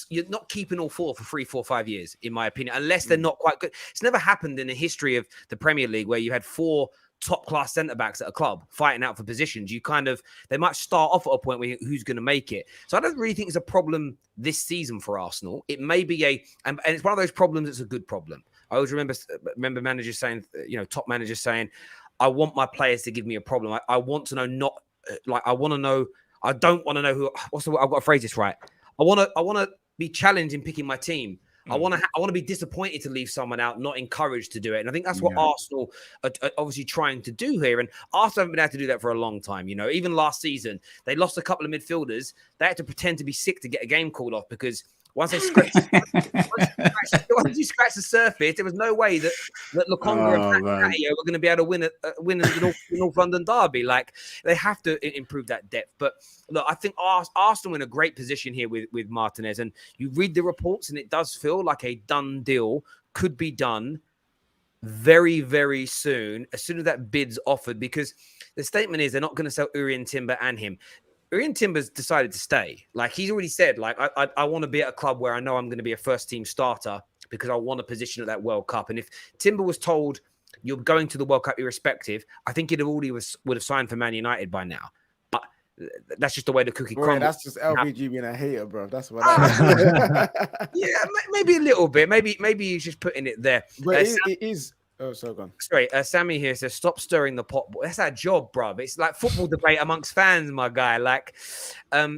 you're not keeping all four for 3, 4, 5 years, in my opinion, unless they're not quite good. It's never happened in the history of the Premier League where you had 4 top-class centre-backs at a club fighting out for positions. They might start off at a point where who's going to make it. So I don't really think it's a problem this season for Arsenal. It may be and it's one of those problems that's a good problem. I always remember managers saying, top managers saying, I want my players to give me a problem. I want to know I don't want to know who. What's the word? I've got to phrase this right. I want to be challenged in picking my team. I want to be disappointed to leave someone out, not encouraged to do it. And I think that's what Arsenal are obviously trying to do here. And Arsenal haven't been able to do that for a long time. Even last season, they lost a couple of midfielders. They had to pretend to be sick to get a game called off because once you scratch the surface, there was no way that Lokonga and Patio were going to be able to win the North London derby. Like, they have to improve that depth. But look, I think Arsenal in a great position here with Martinez. And you read the reports, and it does feel like a done deal could be done very, very soon, as soon as that bid's offered. Because the statement is they're not going to sell Urian Timber and him. Urian Timber's decided to stay. Like, he's already said, like, I want to be at a club where I know I'm going to be a first-team starter because I want a position at that World Cup. And if Timber was told you're going to the World Cup irrespective, I think he'd have already would have signed for Man United by now. But that's just the way the cookie crumbles. That's just LVG being a hater, bro. That's what. Yeah, maybe a little bit. Maybe he's just putting it there. But it is. Oh, so gone. Sorry, Sammy here says, stop stirring the pot. That's our job, bruv. It's like football debate amongst fans, my guy. Like,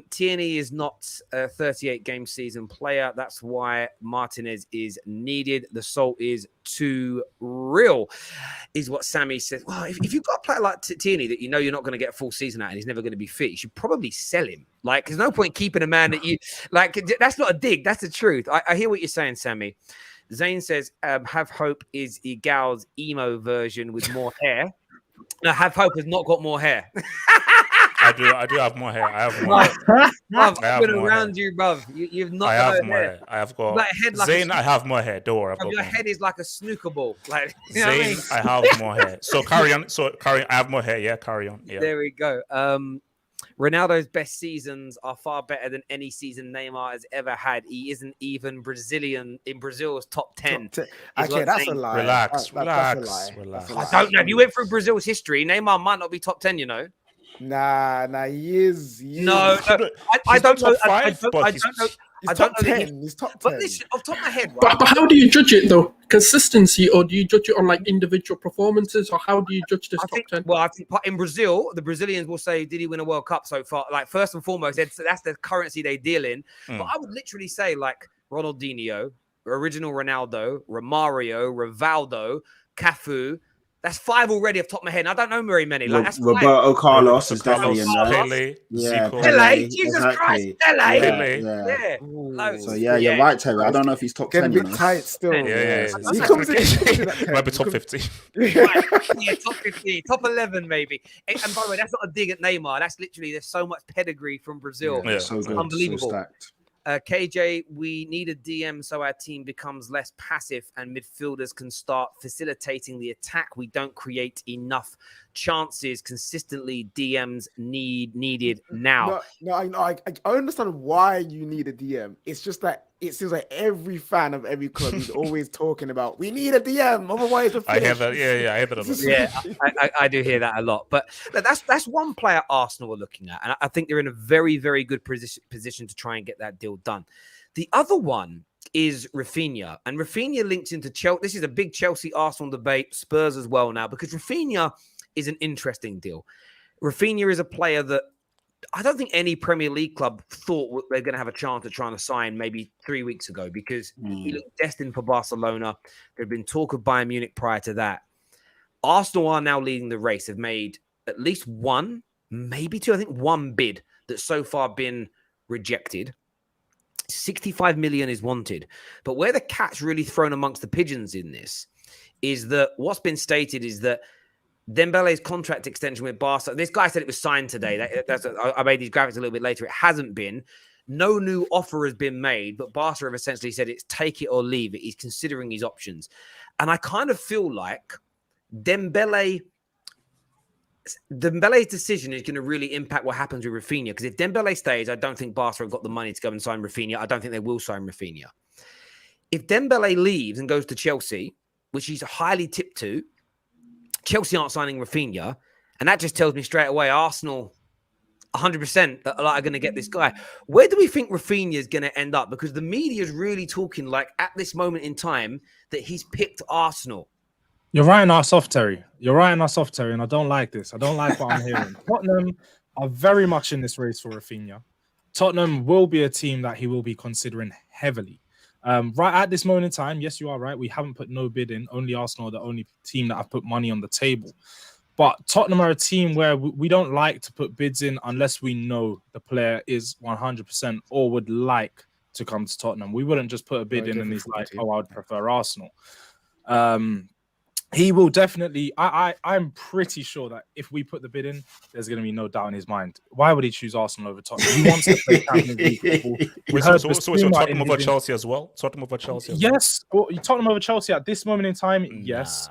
Tierney is not a 38-game season player. That's why Martinez is needed. The salt is too real, is what Sammy says. Well, if you've got a player like Tierney that you know you're not going to get a full season out and he's never going to be fit, you should probably sell him. Like, there's no point keeping a man that you... Like, that's not a dig. That's the truth. I hear what you're saying, Sammy. Zane says, Have Hope is Egal's emo version with more hair. No, Have Hope has not got more hair. I do have more hair. I have more hair. I've been around you, bruv. You've not got more hair. I have got... Like head like Zane, I have more hair. Don't worry. Your head is like a snooker ball. Like, Zane, I have more hair. So carry on. I have more hair. Yeah, carry on. Yeah. There we go. Ronaldo's best seasons are far better than any season Neymar has ever had. He isn't even Brazilian in Brazil's top 10. Okay, that's a lie. Relax. Relax. I don't know. If you went through Brazil's history, Neymar might not be top 10, you know. Nah, he is. No, I don't know. I don't know. He's top 10. He's top 10. But listen, off the top of my head, right? But how do you judge it though? Consistency, or do you judge it on like individual performances, or how do you judge this top 10? Well, I think in Brazil, the Brazilians will say, "Did he win a World Cup so far?" Like, first and foremost, that's the currency they deal in. But I would literally say like Ronaldinho, original Ronaldo, Romario, Rivaldo, Cafu. That's 5 already off the top of my head. And I don't know very many. Like, that's Roberto Carlos is definitely in there. Pele, Jesus Christ, Pele. Yeah. No. So you're right, Terry. I don't know if he's top 10. Getting a bit tight still. Yeah. He comes in. Might be top 50. Right. Yeah, top 15, top 11 maybe. And by the way, that's not a dig at Neymar. That's literally, there's so much pedigree from Brazil. Yeah. So good. Unbelievable. So stacked. KJ, we need a DM so our team becomes less passive and midfielders can start facilitating the attack. We don't create enough chances consistently. DMs needed now. No, I understand why you need a DM. It's just that it seems like every fan of every club is always talking about, we need a DM, otherwise we're I hear that. Yeah, I hear that a lot. Yeah, I do hear that a lot. But that's one player Arsenal are looking at, and I think they're in a very, very good position to try and get that deal done. The other one is Raphinha, and Raphinha links into Chelsea. This is a big Chelsea-Arsenal debate, Spurs as well now, because Raphinha is an interesting deal. Raphinha is a player that I don't think any Premier League club thought they're going to have a chance of trying to sign maybe 3 weeks ago because he looked destined for Barcelona. There had been talk of Bayern Munich prior to that. Arsenal are now leading the race. They've made at least one, maybe two, I think one bid that's so far been rejected. 65 million is wanted. But where the cat's really thrown amongst the pigeons in this is that what's been stated is that Dembele's contract extension with Barca. This guy said it was signed today. I made these graphics a little bit later. It hasn't been. No new offer has been made, but Barca have essentially said it's take it or leave it. He's considering his options. And I kind of feel like Dembele's decision is going to really impact what happens with Raphinha. Because if Dembele stays, I don't think Barca have got the money to go and sign Raphinha. I don't think they will sign Raphinha. If Dembele leaves and goes to Chelsea, which he's highly tipped to, Chelsea aren't signing Raphinha. And that just tells me straight away, Arsenal 100% are going to get this guy. Where do we think Raphinha is going to end up? Because the media is really talking like at this moment in time that he's picked Arsenal. You're writing us off, Terry. You're writing us off, Terry, and I don't like this. I don't like what I'm hearing. Tottenham are very much in this race for Raphinha. Tottenham will be a team that he will be considering heavily. Right at this moment in time, yes, you are right. We haven't put no bid in. Only Arsenal are the only team that have put money on the table. But Tottenham are a team where we don't like to put bids in unless we know the player is 100% or would like to come to Tottenham. We wouldn't just put a bid in and he's like, oh, I would prefer Arsenal. He will definitely. I'm pretty sure that if we put the bid in, there's going to be no doubt in his mind. Why would he choose Arsenal over Tottenham? He wants to play Champions League football. So Tottenham over Chelsea as well? Tottenham over Chelsea as well? Yes. Well, Tottenham over Chelsea at this moment in time, yes.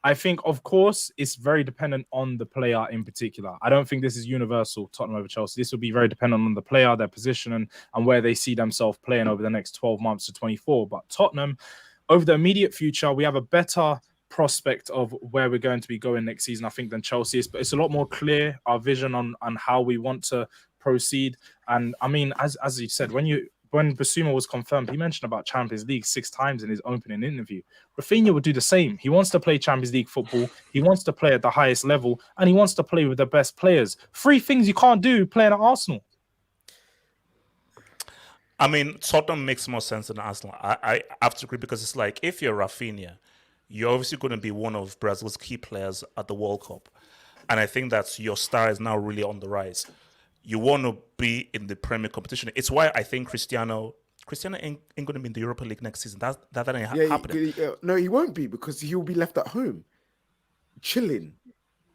I think, of course, it's very dependent on the player in particular. I don't think this is universal, Tottenham over Chelsea. This will be very dependent on the player, their position, and where they see themselves playing over the next 12 months to 24. But Tottenham, over the immediate future, we have a better prospect of where we're going to be going next season, I think, than Chelsea is. But it's a lot more clear, our vision on how we want to proceed. And I mean, as you said, when Basuma was confirmed, he mentioned about Champions League 6 times in his opening interview. Raphinha would do the same. He wants to play Champions League football. He wants to play at the highest level, and he wants to play with the best players. 3 things you can't do playing at Arsenal. I mean, Tottenham makes more sense than Arsenal. I have to agree because it's like if you're Raphinha, you're obviously going to be one of Brazil's key players at the World Cup. And I think that your star is now really on the rise. You want to be in the Premier competition. It's why I think Cristiano ain't going to be in the Europa League next season. That ain't happening. No, he won't be because he'll be left at home, chilling.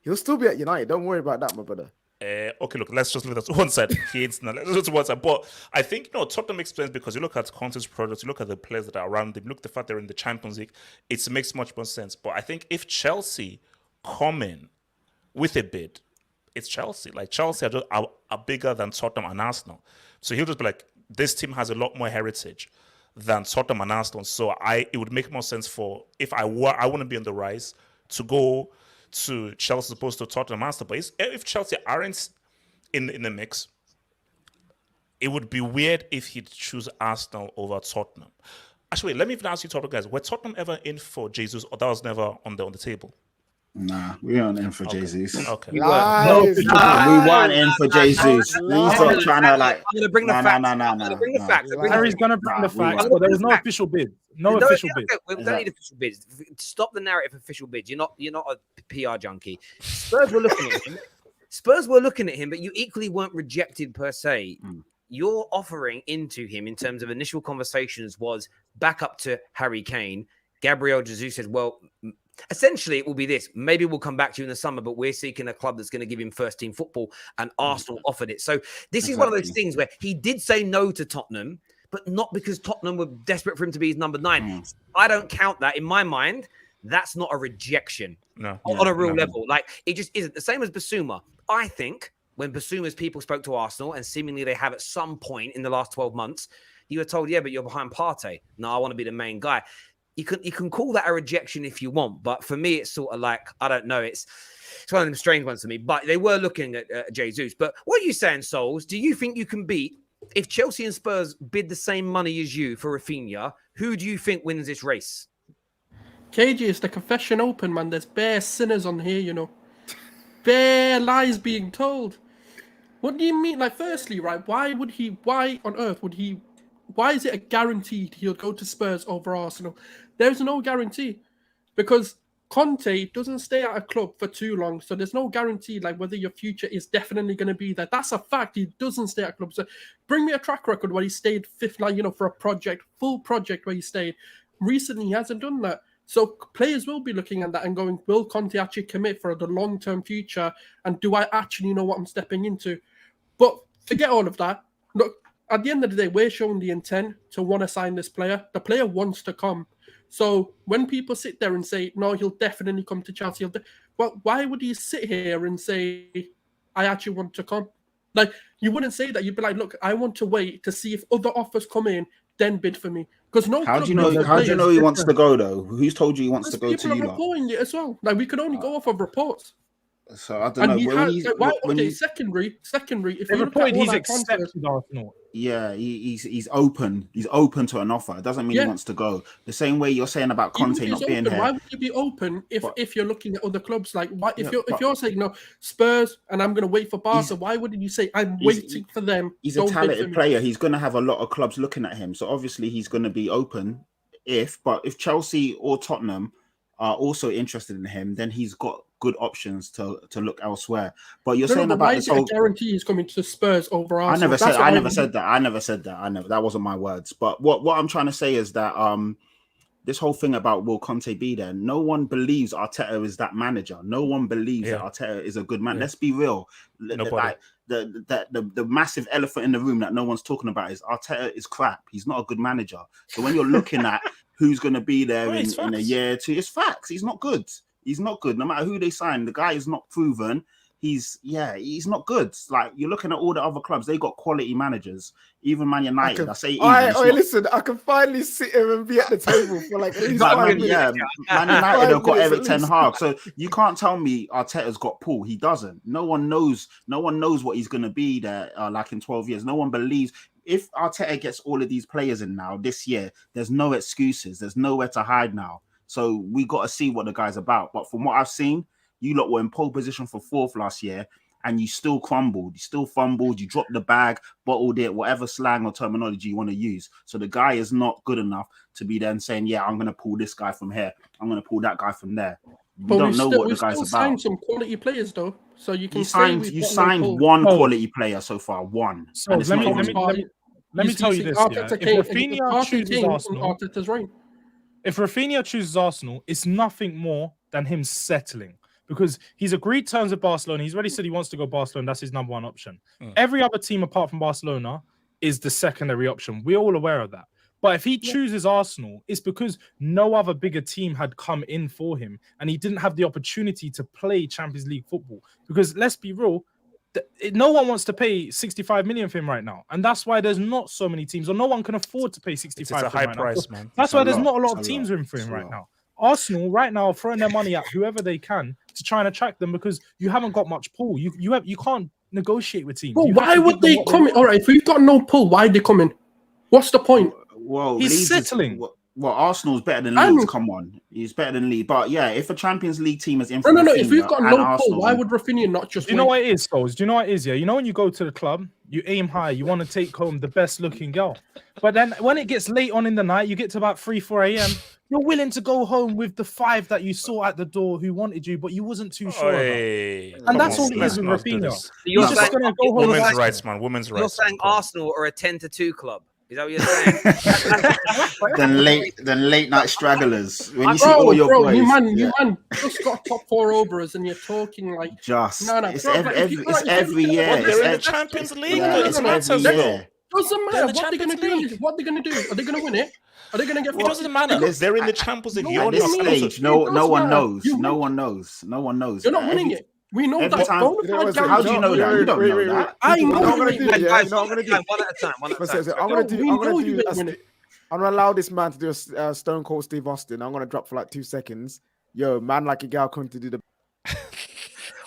He'll still be at United. Don't worry about that, my brother. Okay, look, let's just leave that to one side. Let's just one side. But I think, Tottenham makes sense because you look at Conte's products, you look at the players that are around them, look at the fact they're in the Champions League, it makes much more sense. But I think if Chelsea come in with a bid, it's Chelsea. Like, Chelsea are bigger than Tottenham and Arsenal. So he'll just be like, this team has a lot more heritage than Tottenham and Arsenal. So it would make more sense for, if I want to be on the rise, to go to Chelsea as opposed to Tottenham Arsenal. But if Chelsea aren't in the mix, it would be weird if he'd choose Arsenal over Tottenham. Actually, let me even ask you, Tottenham guys, were Tottenham ever in for Jesus, or that was never on the table? Nah, we aren't in for Jesus. Okay. We weren't in for Jesus. Please stop trying to like. I'm gonna bring the facts. No. I'm gonna bring the facts. Harry's gonna bring the facts, but there's no official bid. No official bid. We don't need official bids. Stop the narrative of official bids. You're not a PR junkie. Spurs were looking at him, but you equally weren't rejected per se. Your offering into him in terms of initial conversations was back up to Harry Kane. Gabriel Jesus said, well, essentially it will be this. Maybe we'll come back to you in the summer, but we're seeking a club that's going to give him first team football, and Arsenal offered it. So this is one of those things where he did say no to Tottenham, but not because Tottenham were desperate for him to be his number 9. I don't count that. In my mind, that's not a rejection on a real level. Like, it just isn't. The same as Basuma. I think when Basuma's people spoke to Arsenal, and seemingly they have at some point in the last 12 months, you were told, yeah, but you're behind Partey. No, I want to be the main guy. You can call that a rejection if you want, but for me, it's sort of like, I don't know. It's one of them strange ones for me, but they were looking at Jesus. But what are you saying, Souls? Do you think you can beat, if Chelsea and Spurs bid the same money as you for Raphinha, who do you think wins this race? KG, it's the confession open, man. There's bare sinners on here, Bare lies being told. What do you mean? Like, firstly, right, why on earth would he, why is it a guaranteed he'll go to Spurs over Arsenal? There's no guarantee, because Conte doesn't stay at a club for too long, so there's no guarantee like whether your future is definitely going to be there. That's a fact. He doesn't stay at a club. So bring me a track record where he stayed fifth line, for a full project where he stayed. Recently, he hasn't done that. So players will be looking at that and going, will Conte actually commit for the long-term future? And do I actually know what I'm stepping into? But forget all of that. Look, at the end of the day, we're showing the intent to want to sign this player. The player wants to come. So when people sit there and say, no, he'll definitely come to Chelsea, well, why would you sit here and say, I actually want to come? Like, you wouldn't say that. You'd be like, look, I want to wait to see if other offers come in, then bid for me. Because how do you know he wants to go though? Who's told you he wants to go to you? People are reporting it as well. Like, we could only go off of reports. So I don't know. Secondary. If they you reported look he's at accepted Arsenal. Yeah, he's open. He's open to an offer. It doesn't mean he wants to go. The same way you're saying about Conte not being here. Why would you be open if you're looking at other clubs? Like, why, if you're saying no, Spurs, and I'm going to wait for Barca, why wouldn't you say I'm waiting for them? He's a talented player. He's going to have a lot of clubs looking at him. So obviously he's going to be open. But if Chelsea or Tottenham are also interested in him, then he's got good options to look elsewhere. But you're saying about this whole guarantee he's coming to Spurs over Arsenal. I never said that. That wasn't my words. But what I'm trying to say is that this whole thing about will Conte be there? No one believes Arteta is that manager. No one believes that Arteta is a good man. Let's be real. Like, the massive elephant in the room that no one's talking about is Arteta is crap. He's not a good manager. So when you're looking at who's going to be there in a year or two, it's facts. He's not good. He's not good. No matter who they sign, the guy is not proven. He's not good. Like, you're looking at all the other clubs, they got quality managers. Even Man United. Listen, I can finally sit here and be at the table for like at least 5 minutes. Yeah, Man United have got Eric Ten Hag. So you can't tell me Arteta's got pull. He doesn't. No one knows what he's going to be there like in 12 years. No one believes. If Arteta gets all of these players in now this year, there's no excuses. There's nowhere to hide now. So we got to see what the guy's about. But from what I've seen, you lot were in pole position for 4th last year, and you still crumbled. You still fumbled. You dropped the bag, bottled it, whatever slang or terminology you want to use. So the guy is not good enough to be then saying, yeah, I'm going to pull this guy from here. I'm going to pull that guy from there. We don't know what the guy's about. Signed some quality players though, so you can. You signed one quality player so far. One. So let me tell you this. If Raphinha chooses Arsenal, if Raphinha chooses Arsenal, it's nothing more than him settling, because he's agreed terms with Barcelona. He's already said he wants to go Barcelona. That's his number one option. Every other team apart from Barcelona is the secondary option. We're all aware of that. But if he chooses Arsenal, it's because no other bigger team had come in for him, and he didn't have the opportunity to play Champions League football. Because let's be real, no one wants to pay 65 million for him right now, and that's why there's not so many teams, or no one can afford to pay 65. It's a high price, man. That's why there's not a lot of teams in for him right now. Arsenal right now are throwing their money at whoever they can to try and attract them, because you haven't got much pull. You can't negotiate with teams. Well, why would they come in? All right, if we've got no pull, why are they coming? What's the point? Well, he's settling. Well, Arsenal's better than Leeds. Come on, he's better than Leeds. But yeah, if a Champions League team is in, no. If we've got no pull, why would Raphinha not just? Do you know what it is, Scholes? Do you know what it is? Yeah, you know when you go to the club, you aim high. You want to take home the best looking girl, but then when it gets late on in the night, you get to about 3-4 a.m. You're willing to go home with the 5 that you saw at the door who wanted you, but you wasn't too sure about. And that's all it is with Raphinha. You're just going to go home. Women's rights, man. Women's rights. You're saying Arsenal are a 10-2 club. Is that what you're saying? then late night stragglers. When you see all your boys, you man just got top 4 over us, and you're talking like it's every year. They're in the Champions League. Doesn't matter. What are they going to do? What are they going to do? Are they going to win it? Are they going to get? It doesn't matter. They're in the Champions League. At this stage, no one knows. No one knows. You're not winning it. We know that. How do you know that? You don't know that. I know. I'm going to do it. One at a time. I'm going to allow this man to do a Stone Cold Steve Austin. I'm going to drop for like 2 seconds. Yo, man, like Egal couldn't do the.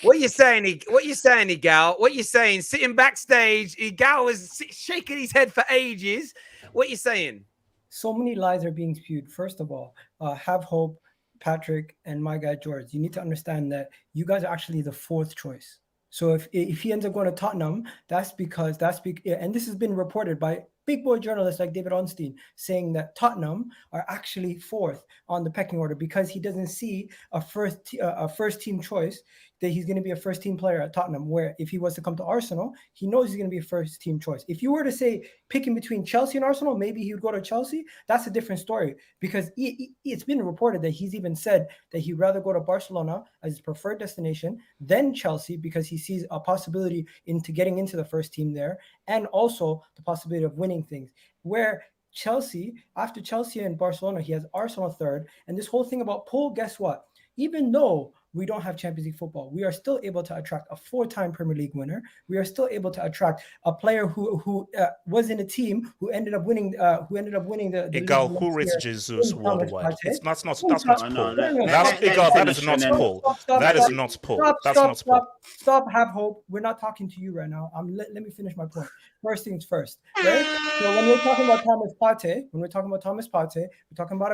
What you saying, Egal? What you saying? Sitting backstage, Egal was shaking his head for ages. What you saying? So many lies are being spewed. First of all, have hope. Patrick and my guy George, you need to understand that you guys are actually the 4th choice. So if he ends up going to Tottenham, and this has been reported by big boy journalists like David Onstein, saying that Tottenham are actually 4th on the pecking order because he doesn't see a first team choice that he's going to be a first team player at Tottenham, where if he was to come to Arsenal, he knows he's going to be a first team choice. If you were to say picking between Chelsea and Arsenal, maybe he would go to Chelsea. That's a different story, because it's been reported that he's even said that he'd rather go to Barcelona as his preferred destination than Chelsea, because he sees a possibility into getting into the first team there, and also the possibility of winning things. Where Chelsea, after Chelsea and Barcelona, he has Arsenal third. And this whole thing about pull, guess what? Even though we don't have Champions League football, we are still able to attract a 4-time Premier League winner. We are still able to attract a player who was in a team who ended up winning the Egal, who rates Jesus worldwide? That's not pull. Egal, that is not pull. That is not pull. That's not pull. Stop, have hope. We're not talking to you right now. Let me finish my point. First things first, right? So when we're talking about Thomas Partey, we're talking about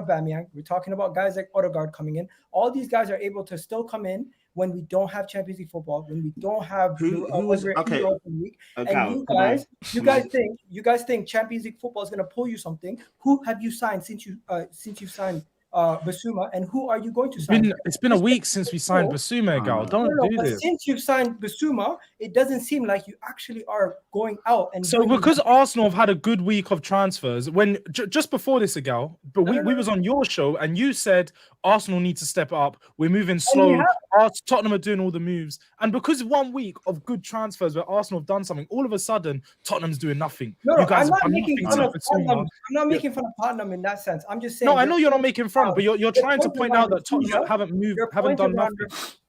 Aubameyang, we're talking about guys like Odegaard coming in. All these guys are able to still come in when we don't have Champions League football, when we don't have Europa League. And you guys think Champions League football is going to pull you something. Who have you signed since you signed Basuma, and who are you going to sign? It's been a week since we signed Basuma, Egal. Don't do this. Since you've signed Basuma, it doesn't seem like you actually are going out. And so because Arsenal have had a good week of transfers, when just before this, Egal, but we was on your show and you said Arsenal need to step up. We're moving slow. Tottenham are doing all the moves, and because 1 week of good transfers where Arsenal have done something, all of a sudden Tottenham's doing nothing. No, you guys I'm not making fun of Tottenham. I'm not making fun of Tottenham in that sense. I'm just saying. No, I know you're not making fun, but you're trying to point out that Tottenham haven't done nothing.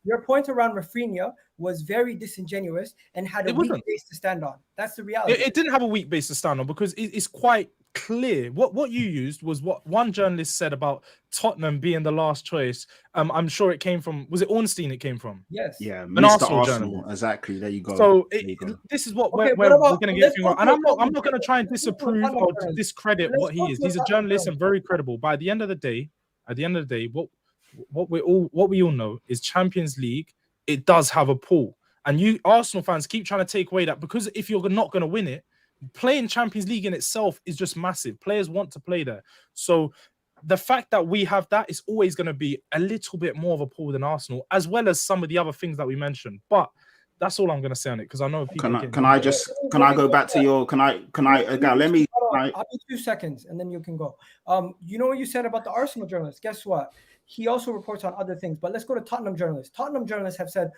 Your point around Raphinha was very disingenuous and had a weak base to stand on. That's the reality. It didn't have a weak base to stand on, because it's quite clear. What you used was what one journalist said about Tottenham being the last choice. I'm sure it came from, was it Ornstein it came from? Yes. Yeah, an Arsenal exactly. There you go. So this is what we're going to get through. And I'm not going to try and disapprove or discredit what he is. He's a journalist and very credible. But at the end of the day, what we all know is Champions League, it does have a pull. And you Arsenal fans keep trying to take away that, because if you're not going to win it, playing Champions League in itself is just massive. Players want to play there. So the fact that we have that is always going to be a little bit more of a pull than Arsenal, as well as some of the other things that we mentioned. But that's all I'm going to say on it, because I know people. Can I go back to your? Let me. I'll be 2 seconds and then you can go. You know what you said about the Arsenal journalist? Guess what? He also reports on other things, but let's go to Tottenham journalists. Tottenham journalists have said,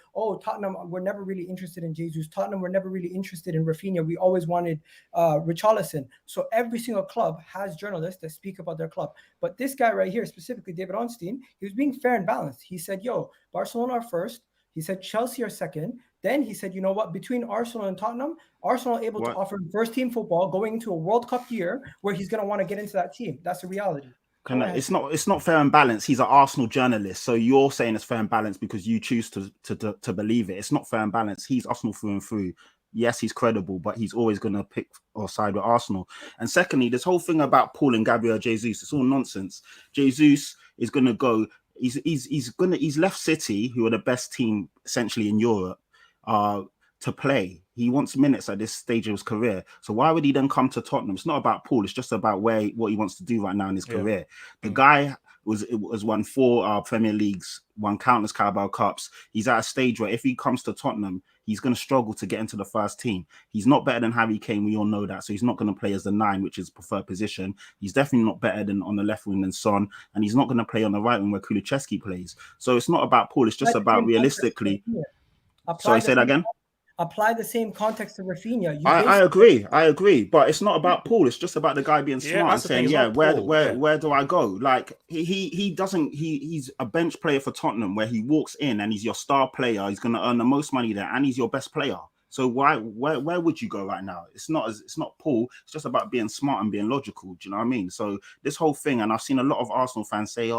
Tottenham, we're never really interested in Jesus. Tottenham, we're never really interested in Raphinha. We always wanted Richarlison. So every single club has journalists that speak about their club. But this guy right here, specifically David Ornstein, he was being fair and balanced. He said, Barcelona are first. He said Chelsea are second. Then he said, you know what? Between Arsenal and Tottenham, Arsenal are able to offer first-team football going into a World Cup year where he's going to want to get into that team. That's the reality. It's not fair and balanced. He's an Arsenal journalist, so you're saying it's fair and balanced because you choose to believe it. It's not fair and balanced. He's Arsenal through and through. Yes, he's credible, but he's always going to pick or side with Arsenal. And secondly, this whole thing about Paul and Gabriel Jesus, it's all nonsense. Jesus is going to go. He's left City, who are the best team essentially in Europe, to play. He wants minutes at this stage of his career. So why would he then come to Tottenham? It's not about Paul. It's just about what he wants to do right now in his career. The guy was won 4 Premier Leagues, won countless Carabao Cups. He's at a stage where if he comes to Tottenham, he's going to struggle to get into the first team. He's not better than Harry Kane. We all know that. So he's not going to play as the 9, which is preferred position. He's definitely not better than on the left wing than Son. And he's not going to play on the right wing where Kulusevski plays. So it's not about Paul. It's just about realistically. Sorry, say that again. Apply the same context to Raphinha. I agree, but it's not about Paul. It's just about the guy being smart and saying, where do I go? Like he's a bench player for Tottenham where he walks in and he's your star player. He's going to earn the most money there, and he's your best player. So where would you go right now? It's not Paul. It's just about being smart and being logical. Do you know what I mean? So this whole thing, and I've seen a lot of Arsenal fans say,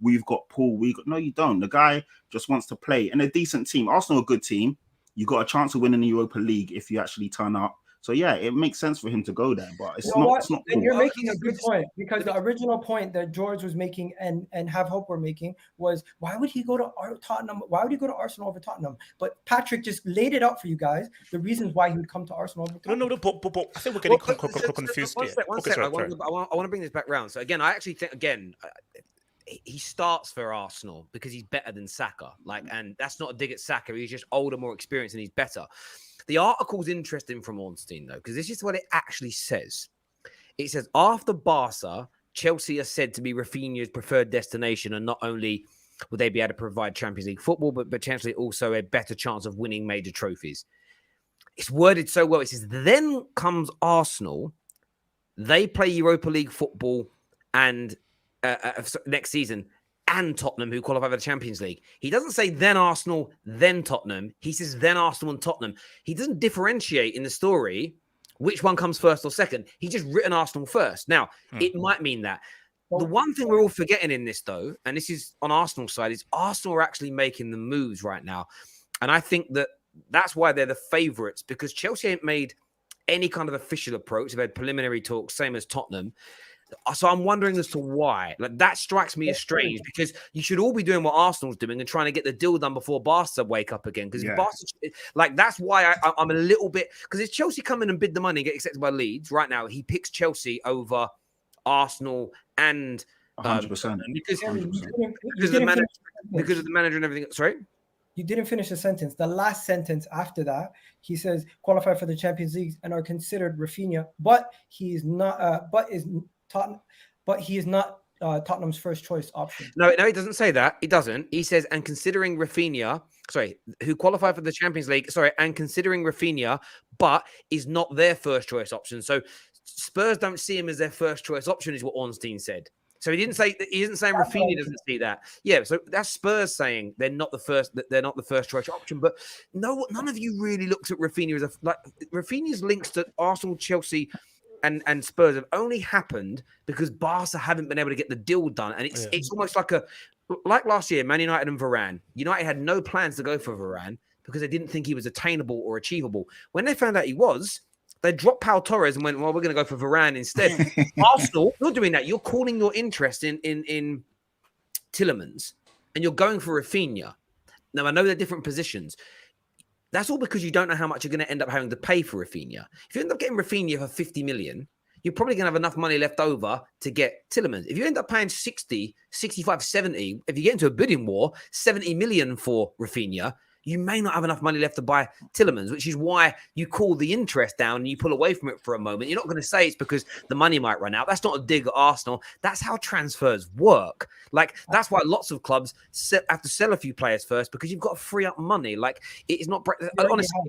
we've got Paul. No, you don't. The guy just wants to play in a decent team. Arsenal, a good team. You got a chance of winning the Europa League if you actually turn up. So yeah, it makes sense for him to go there, but it's not. And you're making a good point, because the original point that George was making and Have Hope were making was, why would he go to Tottenham? Why would he go to Arsenal over Tottenham? But Patrick just laid it out for you guys, the reasons why he would come to Arsenal over Tottenham. No, but I think we're getting confused here. One sec. I want to bring this back round. So again, I actually think he starts for Arsenal because he's better than Saka. And that's not a dig at Saka. He's just older, more experienced, and he's better. The article's interesting from Ornstein, though, because this is what it actually says. It says, after Barca, Chelsea are said to be Raphinha's preferred destination, and not only will they be able to provide Champions League football, but potentially also a better chance of winning major trophies. It's worded so well. It says, then comes Arsenal. They play Europa League football and next season, and Tottenham, who qualify for the Champions League. He doesn't say then Arsenal, then Tottenham. He says then Arsenal and Tottenham. He doesn't differentiate in the story which one comes first or second. He's just written Arsenal first. Now, it might mean that. The one thing we're all forgetting in this, though, and this is on Arsenal's side, is Arsenal are actually making the moves right now. And I think that's why they're the favourites, because Chelsea ain't made any kind of official approach. They've had preliminary talks, same as Tottenham. So I'm wondering as to why. That strikes me as strange, because you should all be doing what Arsenal's doing and trying to get the deal done before Barca wake up again. Because that's why I'm a little bit, because if Chelsea come in and bid the money and get accepted by Leeds right now, he picks Chelsea over Arsenal and 100%. Because of the manager and everything. Sorry. You didn't finish the sentence. The last sentence after that, he says, qualify for the Champions League and are considered Raphinha, but he is not. He is not Tottenham's first choice option. No, he doesn't say that. He doesn't. He says, and considering Raphinha, who qualify for the Champions League, and considering Raphinha, but is not their first choice option. So Spurs don't see him as their first choice option, is what Ornstein said. So he isn't saying Raphinha doesn't see that. Yeah, so that's Spurs saying they're not the first choice option. But no, none of you really looks at Raphinha as Raphinha's links to Arsenal, Chelsea, and Spurs have only happened because Barca haven't been able to get the deal done. And it's almost like last year, Man United and Varane. United had no plans to go for Varane because they didn't think he was attainable or achievable. When they found out he was, they dropped Pau Torres and went, well, we're going to go for Varane instead. Arsenal, you're doing that. You're calling your interest in Tielemans and you're going for Raphinha. Now, I know they're different positions. That's all because you don't know how much you're going to end up having to pay for Raphinha. If you end up getting Raphinha for 50 million, you're probably going to have enough money left over to get Tielemans. If you end up paying 60, 65, 70, if you get into a bidding war, 70 million for Raphinha, you may not have enough money left to buy Tielemans, which is why you call the interest down and you pull away from it for a moment. You're not going to say it's because the money might run out. That's not a dig at Arsenal. That's how transfers work. That's why lots of clubs have to sell a few players first, because you've got to free up money. It's not... Honestly,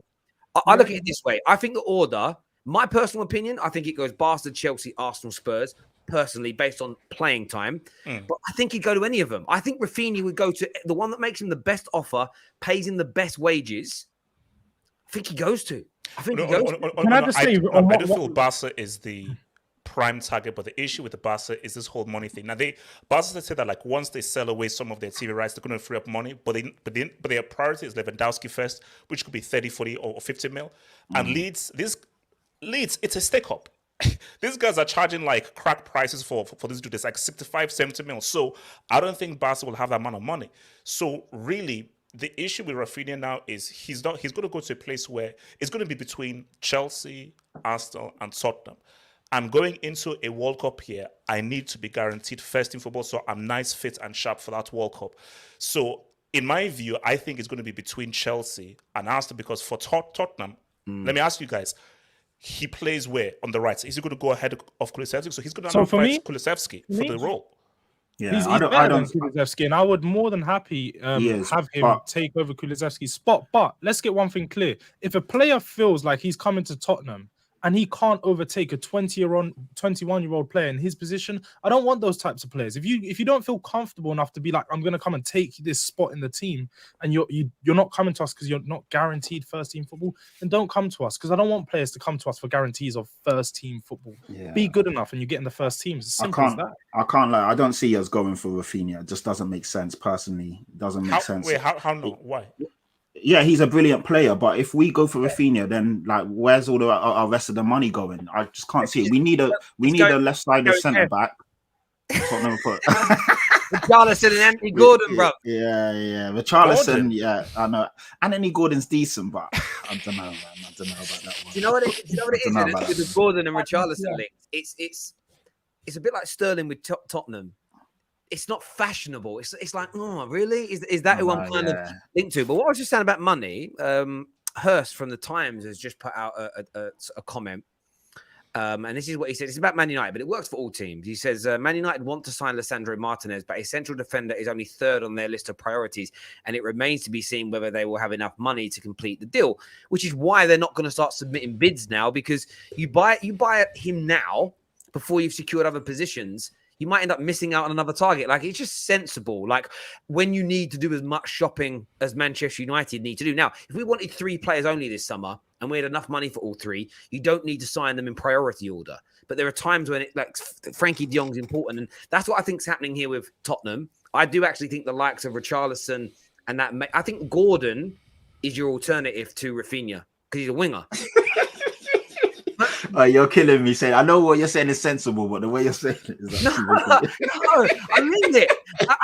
I look at it this way. I think the order, my personal opinion, I think it goes Barca, Chelsea, Arsenal, Spurs, personally, based on playing time. But I think he'd go to any of them. I think Raphinha would go to the one that makes him the best offer, pays him the best wages. I think he goes to. I do feel Barca is the prime target, but the issue with the Barca is this whole money thing. Now, Barca said that once they sell away some of their TV rights, they're going to free up money, but their priority is Lewandowski first, which could be 30, 40, or 50 mil. And Leeds, it's a stake up. These guys are charging crack prices for this dude. It's 65, 70 mil. So I don't think Barca will have that amount of money. So really, the issue with Raphinha now is he's going to go to a place where it's going to be between Chelsea, Arsenal, and Tottenham. I'm going into a World Cup here. I need to be guaranteed first in football, so I'm nice, fit, and sharp for that World Cup. So in my view, I think it's going to be between Chelsea and Arsenal, because for Tottenham, let me ask you guys, he plays where? On the right. Is he going to go ahead of Kulusevski? So he's going to fight Kulusevski for the role. Yeah, he's better than Kulusevski, and I would more than happy have him take over Kulusevski's spot. But let's get one thing clear. If a player feels like he's coming to Tottenham and he can't overtake a 21-year-old player in his position, I don't want those types of players. If you don't feel comfortable enough to be like, I'm going to come and take this spot in the team, and you're not coming to us because you're not guaranteed first team football, then don't come to us, because I don't want players to come to us for guarantees of first team football. Yeah. Be good enough and you get in the first team. It's as simple as that. I can't lie. I don't see us going for Raphinha. It just doesn't make sense personally. It doesn't make sense. Wait, how no? Why? Yeah, he's a brilliant player, but if we go for Raphinha, then where's all the rest of the money going? I just can't see it. We need a left-sided centre back. Richarlison and Anthony Gordon, bro. Yeah. Richarlison, yeah, I know. Anthony Gordon's decent, but I don't know, man. I don't know about that one. Do you know what it is with the Gordon and Richarlison links? It's a bit like Sterling with Tottenham. it's not fashionable. It's like, oh, really? Is that who I'm kind of linked to? But what I was just saying about money, Hurst from the Times has just put out a comment. And this is what he said. It's about Man United, but it works for all teams. He says, Man United want to sign Lisandro Martinez, but a central defender is only third on their list of priorities, and it remains to be seen whether they will have enough money to complete the deal, which is why they're not going to start submitting bids now, because you buy him now before you've secured other positions, you might end up missing out on another target. Like, it's just sensible. Like, when you need to do as much shopping as Manchester United need to do. Now, if we wanted 3 players only this summer and we had enough money for all 3, you don't need to sign them in priority order. But there are times when Frankie de Jong's important. And that's what I think is happening here with Tottenham. I do actually think the likes of Richarlison and I think Gordon is your alternative to Raphinha because he's a winger. You're killing me, saying I know what you're saying is sensible, but the way you're saying it is like no, I mean it.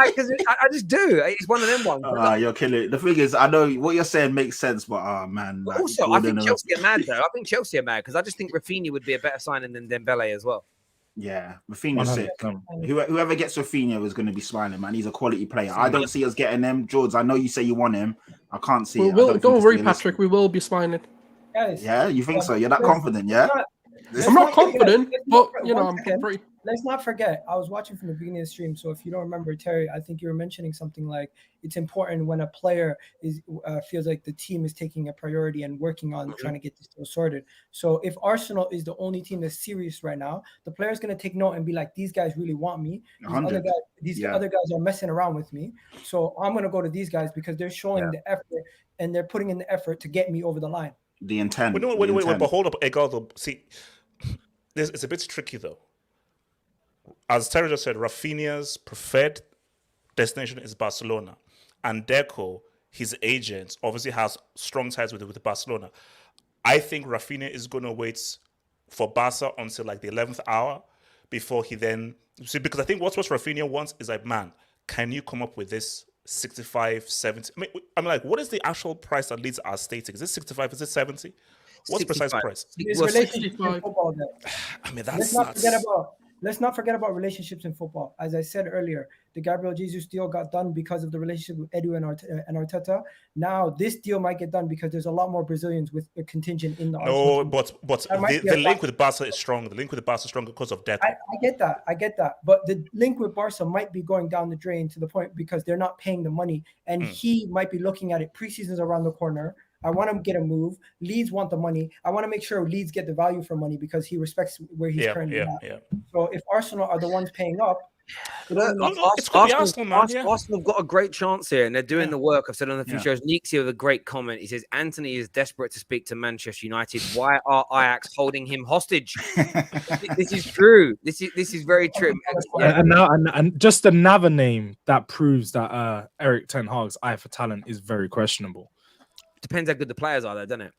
Because I just do. It's one of them ones. You're killing. The thing is, I know what you're saying makes sense, but man. Like, also, I think Chelsea are mad though. I think Chelsea are mad because I just think Raphinha would be a better signing than Dembele as well. Yeah, Raphinha's sick. Whoever gets Raphinha is going to be smiling, man. He's a quality player. I don't see us getting him. George, I know you say you want him. I can't see it. Don't worry, Patrick. We will be smiling. Guys, yeah, you think so? You're that confident, yeah? I'm not confident, but I'm pretty. Let's not forget, I was watching from the beginning of the stream. So if you don't remember, Terry, I think you were mentioning something like it's important when a player feels like the team is taking a priority and working on trying to get this deal sorted. So if Arsenal is the only team that's serious right now, the player's going to take note and be like, these guys really want me. These other guys are messing around with me. So I'm going to go to these guys because they're showing the effort and they're putting in the effort to get me over the line. The intent. Wait, but hold up, Egal, though. See, it's a bit tricky, though. As Terry just said, Raphinha's preferred destination is Barcelona. And Deco, his agent, obviously has strong ties with Barcelona. I think Raphinha is going to wait for Barca until like the 11th hour before he then... See, because I think what Raphinha wants is like, man, can you come up with this 65, 70? I mean, like, what is the actual price that Leeds are stating? Is it 65? Is it 70? What's the precise price? I mean, that's Let's not forget about relationships in football. As I said earlier, the Gabriel Jesus deal got done because of the relationship with Edu and Arteta. Now this deal might get done because there's a lot more Brazilians with a contingent in the Arsenal team. but the link with Barca is strong. The link with Barca is strong because of Deco. I get that. But the link with Barca might be going down the drain to the point because they're not paying the money. And he might be looking at it. Preseason's around the corner. I want him to get a move. Leeds want the money. I want to make sure Leeds get the value for money because he respects where he's currently at. Yeah. So if Arsenal are the ones paying up, Arsenal have got a great chance here, and they're doing the work. I've said on a few shows. Neeks here with a great comment. He says Anthony is desperate to speak to Manchester United. Why are Ajax holding him hostage? This is true. This is very true. And just another name that proves that Eric Ten Hag's eye for talent is very questionable. Depends how good the players are, though, doesn't it?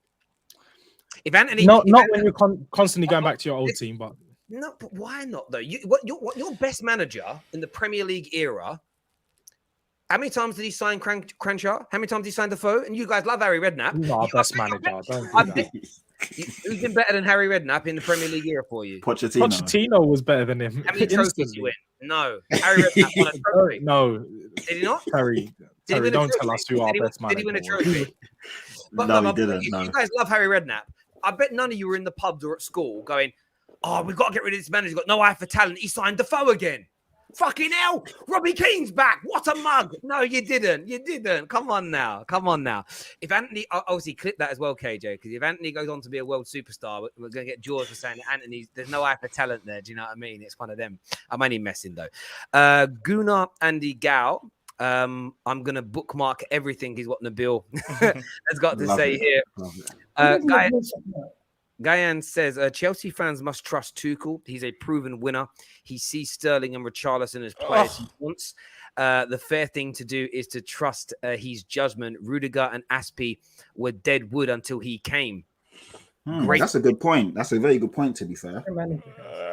If Anthony, not when you're constantly going back to your old team, but no, but why not though? Your best manager in the Premier League era. How many times did he sign Crenshaw? How many times did he sign Defoe? And you guys love Harry Redknapp. He's not our best manager. Don't do that. Who's been better than Harry Redknapp in the Premier League era for you? Pochettino was better than him. How many trophies did you win? No. Harry Redknapp won a trophy. No. Did he not? Terry, don't tell us who our best manager was. Did he win a trophy? No, he didn't. You guys love Harry Redknapp. I bet none of you were in the pubs or at school going, oh, we've got to get rid of this manager. He's got no eye for talent. He signed Defoe again. Fucking hell. Robbie Keane's back. What a mug. No, you didn't. Come on now. If Anthony, obviously clip that as well, KJ, because if Anthony goes on to be a world superstar, we're going to get George for saying that there's no eye for talent there. Do you know what I mean? It's one of them. I'm only messing though. Gunnar and Egal. I'm going to bookmark everything is what Nabil has got to say here. Guyan says, Chelsea fans must trust Tuchel. He's a proven winner. He sees Sterling and Richarlison as players he wants. The fair thing to do is to trust his judgment. Rudiger and Aspie were dead wood until he came. That's a good point. That's a very good point, to be fair.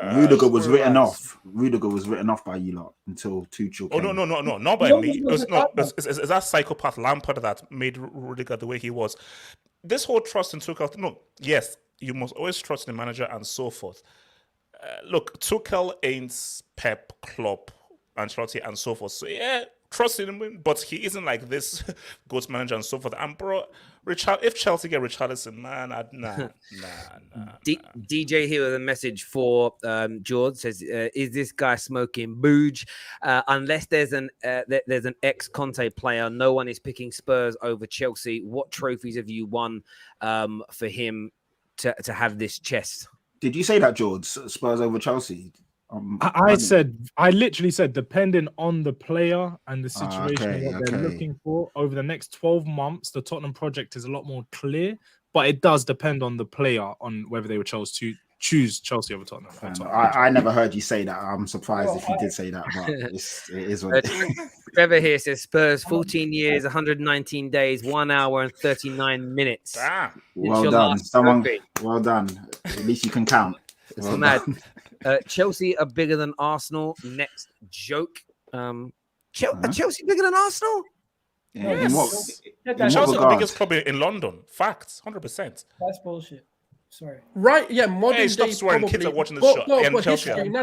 Rudiger was written off. Rudiger was written off by you lot until Tuchel came. Oh, no, not by me. It's that psychopath Lampard that made Rudiger the way he was. This whole trust in Tuchel, no, yes, you must always trust the manager and so forth. Look, Tuchel ain't Pep, Klopp, Ancelotti and so forth. So yeah, trust in him, but he isn't like this GOAT manager and so forth. And bro, if Chelsea get Richarlison, man, nah. DJ here with a message for George says, "Is this guy smoking booge? Unless there's an ex-Conte player, no one is picking Spurs over Chelsea. What trophies have you won for him to have this chest?" Did you say that, George? Spurs over Chelsea? I literally said, depending on the player and the situation, what they're looking for over the next 12 months, the Tottenham project is a lot more clear, but it does depend on the player on whether they would choose Chelsea over Tottenham. I never heard you say that. I'm surprised if you did say that, but it is what it is. Trevor here says Spurs 14 years, 119 days, 1 hour and 39 minutes. Damn. Well done. Well done. At least you can count. It's mad. Chelsea are bigger than Arsenal. Next joke. Chelsea bigger than Arsenal? Yes. Chelsea are the biggest club in London. Facts, 100%. That's bullshit. Sorry. Right? Yeah. Modern stop day, swearing. probably. Kids are watching this show.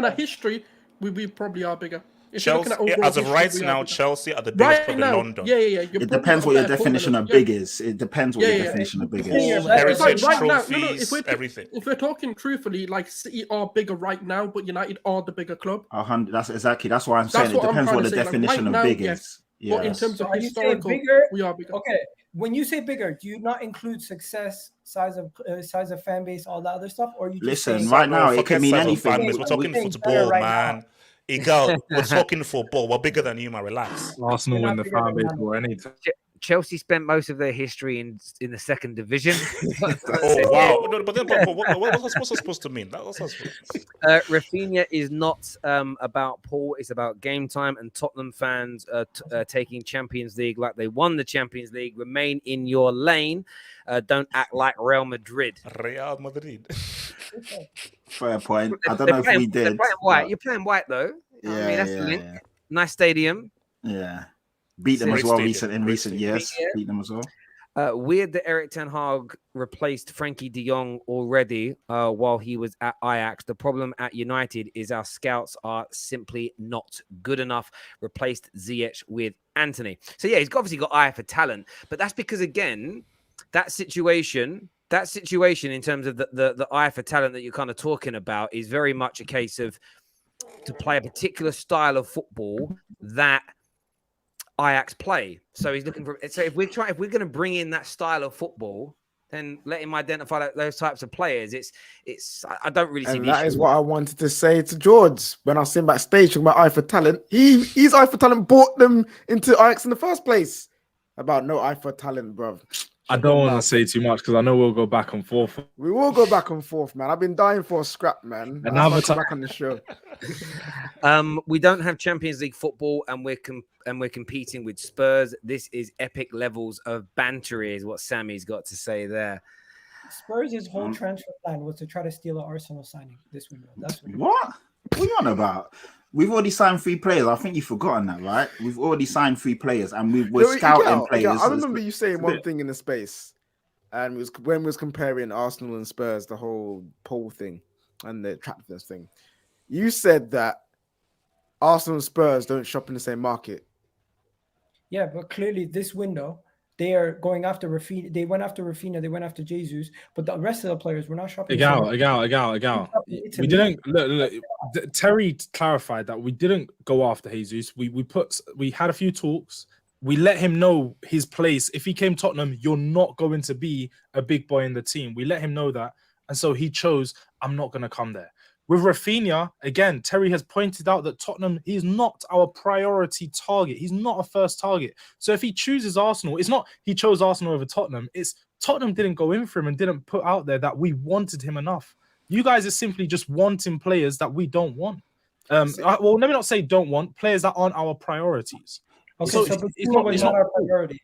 But history, we probably are bigger. Chelsea, as of right now, Chelsea are the biggest club in London. Yeah. It depends what your definition of big is. It depends what your definition of big is. Heritage, trophies, everything. If we're talking truthfully, like City are bigger right now, but United are the bigger club. That's why I'm saying it depends what the definition of big is. Yeah. But in terms of historical, we are bigger. Okay. When you say bigger, do you not include success, size of fan base, all that other stuff, or you just listen? Right now, it can mean anything. We're talking football, man. Egal, we're talking football. We're bigger than you, man. Relax. Arsenal win the fan base or anything. Chelsea spent most of their history in the second division. Wow! No, but what's that supposed to mean? Raphinha is not about Paul. It's about game time, and Tottenham fans taking Champions League like they won the Champions League. Remain in your lane. Don't act like Real Madrid. Real Madrid. Fair point. I don't know if we did. They're playing white. You're playing white though. Yeah, that's the link. Nice stadium. Yeah. Beat them as well in recent years. Beat them as well. Weird that Eric Ten Hag replaced Frankie de Jong already while he was at Ajax. The problem at United is our scouts are simply not good enough. Replaced Ziyech with Anthony. So yeah, he's obviously got eye for talent, but that's because again, that situation in terms of the eye for talent that you're kind of talking about is very much a case of to play a particular style of football that Ajax play. So he's looking for. So if we're going to bring in that style of football, then let him identify those types of players. It's. I don't really see. And that is what I wanted to say to George when I was sitting backstage talking about eye for talent. His eye for talent brought them into Ajax in the first place. About no eye for talent, bro. I don't want to say too much because I know we'll go back and forth. We will go back and forth, man. I've been dying for a scrap, man. Another time back on the show. We don't have Champions League football, and we're competing with Spurs. This is epic levels of banter, is what Sammy's got to say there. Spurs' whole transfer plan was to try to steal an Arsenal signing this window. That's what are you on about? We've already signed 3 players. I think you've forgotten that, right? We've already signed 3 players, and we're scouting players. I remember you saying one thing in the space, and when we was comparing Arsenal and Spurs, the whole poll thing and the attractiveness thing. You said that Arsenal and Spurs don't shop in the same market. Yeah, but clearly this window, they are going after Raphinha. They went after Raphinha. They went after Jesus. But the rest of the players were not shopping. Egal. We didn't look. Terry clarified that we didn't go after Jesus. We had a few talks. We let him know his place. If he came Tottenham, you're not going to be a big boy in the team. We let him know that, and so he chose. I'm not going to come there. With Raphinha, again, Terry has pointed out that Tottenham, he's not our priority target. He's not a first target. So if he chooses Arsenal, it's not he chose Arsenal over Tottenham. It's Tottenham didn't go in for him and didn't put out there that we wanted him enough. You guys are simply just wanting players that we don't want. Well, let me not say don't want, players that aren't our priorities. Okay, so it's not our priority.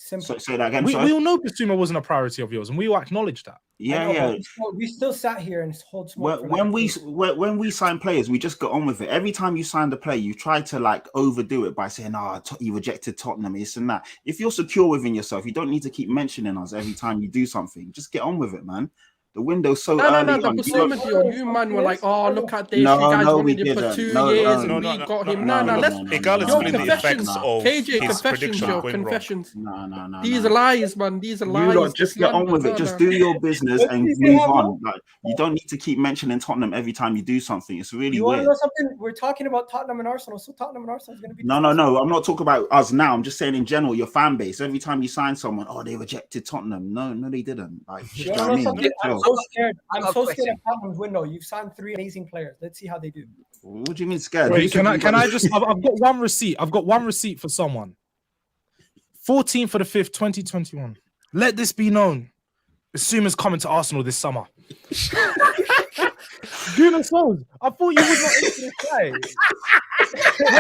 Simple. Say that again. We all know Bissouma wasn't a priority of yours, and we all acknowledge that. Yeah. We still sat here and hold smoke. When we sign players, we just get on with it. Every time you sign the player, you try to like overdo it by saying, you rejected Tottenham, this and that. If you're secure within yourself, you don't need to keep mentioning us every time you do something. Just get on with it, man. The window's so No, early the on. pursuit deal. You man were like, oh, look at this. No, you guys no, we wanted him for didn't. 2 No, years, no, and no, we no, got no, him. no, No, no, let's. no, Egal is no, feeling no, the no, effects no. of KJ, his confessions, prediction yo, going wrong. confessions. No. These are lies, man. These are You lies. lot just get on with it. Just do your business and move on. Like, you don't need to keep mentioning Tottenham every time you do something. It's really You want to weird. know something? We're talking about Tottenham and Arsenal, so Tottenham and Arsenal is going to be. No. I'm not talking about us now. I'm just saying in general, your fan base. Every time you sign someone, oh, they rejected Tottenham. No, they didn't. Like, You know something? I'm so scared. I'm so question. scared of Tottenham's window. You've signed 3 amazing players. Let's see how they do. What do you mean scared? Wait, can I just? I've got one receipt. I've got one receipt for someone. 14th for the 5th, 2021. Let this be known. Assumers coming to Arsenal this summer. Goodness knows. I thought you would not into this guy.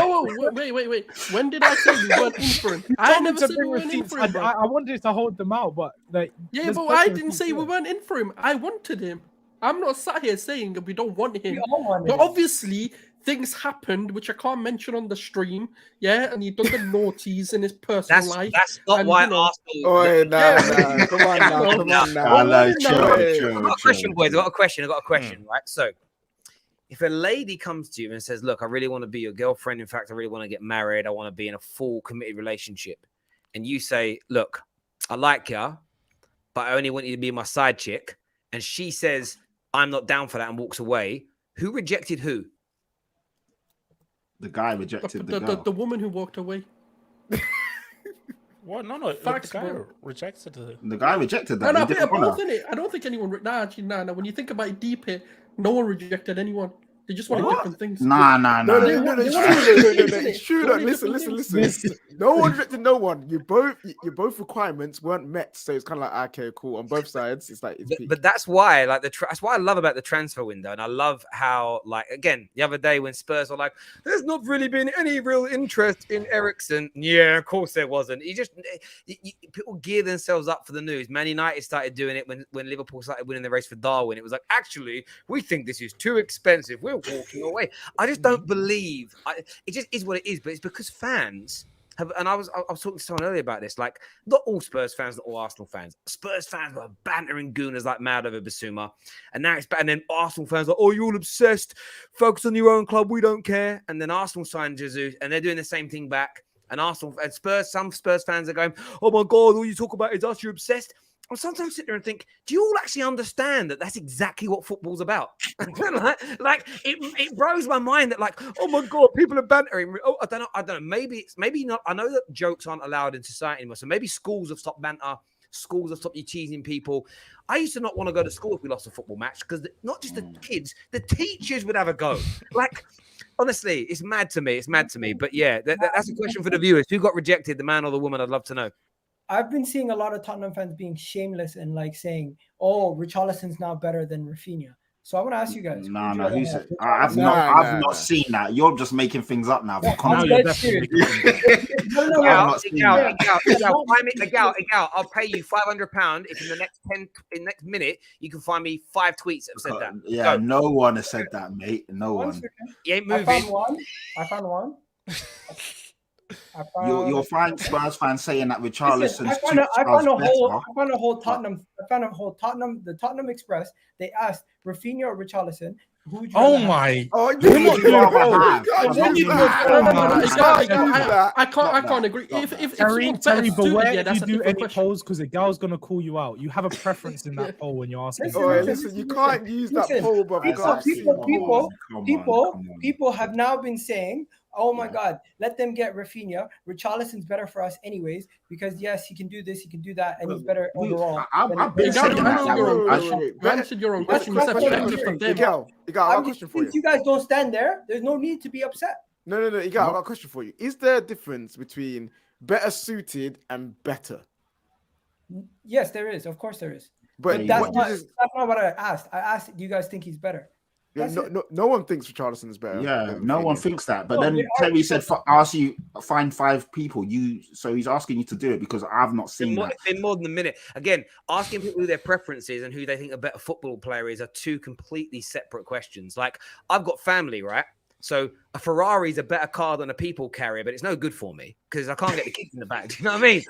Whoa, wait. When did I say we weren't in for him? I never said we weren't in for him, bro. I wanted to hold them out, but like, Yeah, but I didn't say we weren't in for him. I wanted him. I'm not sat here saying that we don't want him. We all wanted But him. obviously, things happened which I can't mention on the stream. Yeah, and he done the naughties in his personal life. That's not and, why you know, Arsenal. Oh, nah. Come on now. Hello, I've got a question, boys. chill. I got a question, right? So, if a lady comes to you and says, "Look, I really want to be your girlfriend. In fact, I really want to get married. I want to be in a full committed relationship," and you say, "Look, I like you, but I only want you to be my side chick," and she says, "I'm not down for that," and walks away, who rejected who? The guy rejected the girl. the woman who walked away. What? No. Facts, the guy bro. rejected her. The guy rejected No, that. He but didn't want both her. in it. I don't think anyone. No. When you think about it deep here, no one rejected anyone. They just wanted different things. Nah. No. It's true. Look, listen. No one rejected no one. Your both requirements weren't met, so it's kind of like okay, cool. On both sides, it's like it's peak. But that's why, like, that's what I love about the transfer window, and I love how, like, again, the other day when Spurs were like, "There's not really been any real interest in Eriksen." Yeah, of course there wasn't. People gear themselves up for the news. Man United started doing it when Liverpool started winning the race for Darwin. It was like, actually, we think this is too expensive. We're walking away. I just don't believe. It just is what it is. But it's because fans have, and I was talking to someone earlier about this. Like, not all Spurs fans, not all Arsenal fans. Spurs fans were bantering gooners like mad over Basuma, and now it's bad. And then Arsenal fans are, "Oh, you're all obsessed. Focus on your own club. We don't care." And then Arsenal signed Jesus, and they're doing the same thing back. And some Spurs fans are going, "Oh my God, all you talk about is us. You're obsessed." I sometimes sit there and think, do you all actually understand that that's exactly what football's about? like it blows my mind that, like, oh my God, people are bantering. Oh, I don't know. Maybe not. I know that jokes aren't allowed in society anymore. So maybe schools have stopped banter. Schools have stopped you teasing people. I used to not want to go to school if we lost a football match, because not just the kids, the teachers would have a go. Like, honestly, it's mad to me. But yeah, that's a question for the viewers. Who got rejected, the man or the woman? I'd love to know. I've been seeing a lot of Tottenham fans being shameless and like saying, "Oh, Richarlison's now better than Raphinha." So I want to ask you guys. No. Who said? I've not seen that. You're just making things up now. Now you're definitely Egal, I'll pay you £500 if in the next minute you can find me 5 tweets that have said that. Yeah, no one has said that, mate. No one. You ain't moving. I found one. You're fine, Spurs fans saying that Richarlison's I found a whole Tottenham. The Tottenham Express. They asked Raphinha or Richarlison. Who would you rather have? I can't agree. If Terry, someone's but where yeah, that's you a do different any question. polls, because Egal's going to call you out. You have a preference in that poll when you're asking. Listen, you can't use that poll, bro. People have now been saying, "Oh my God, let them get Raphinha. Richarlison's better for us anyways, because yes, he can do this, he can do that, and he's better overall." I've been saying You answered your own question. You said perspective from them. Egal, I got a question for you. Since you guys don't stand there, there's no need to be upset. No, Egal, I got a question for you. Is there a difference between better suited and better? Yes, there is. Of course, there is. But that's not what I asked. I asked, do you guys think he's better? No one thinks Richarlison is better. Yeah, no one thinks that. But then Terry said, "Ask you find 5 people." So he's asking you to do it because I've not seen that. It's been more than a minute. Again, asking people who their preferences and who they think a better football player is are 2 completely separate questions. Like, I've got family, right? So a Ferrari is a better car than a people carrier, but it's no good for me because I can't get the kids in the back. Do you know what I mean?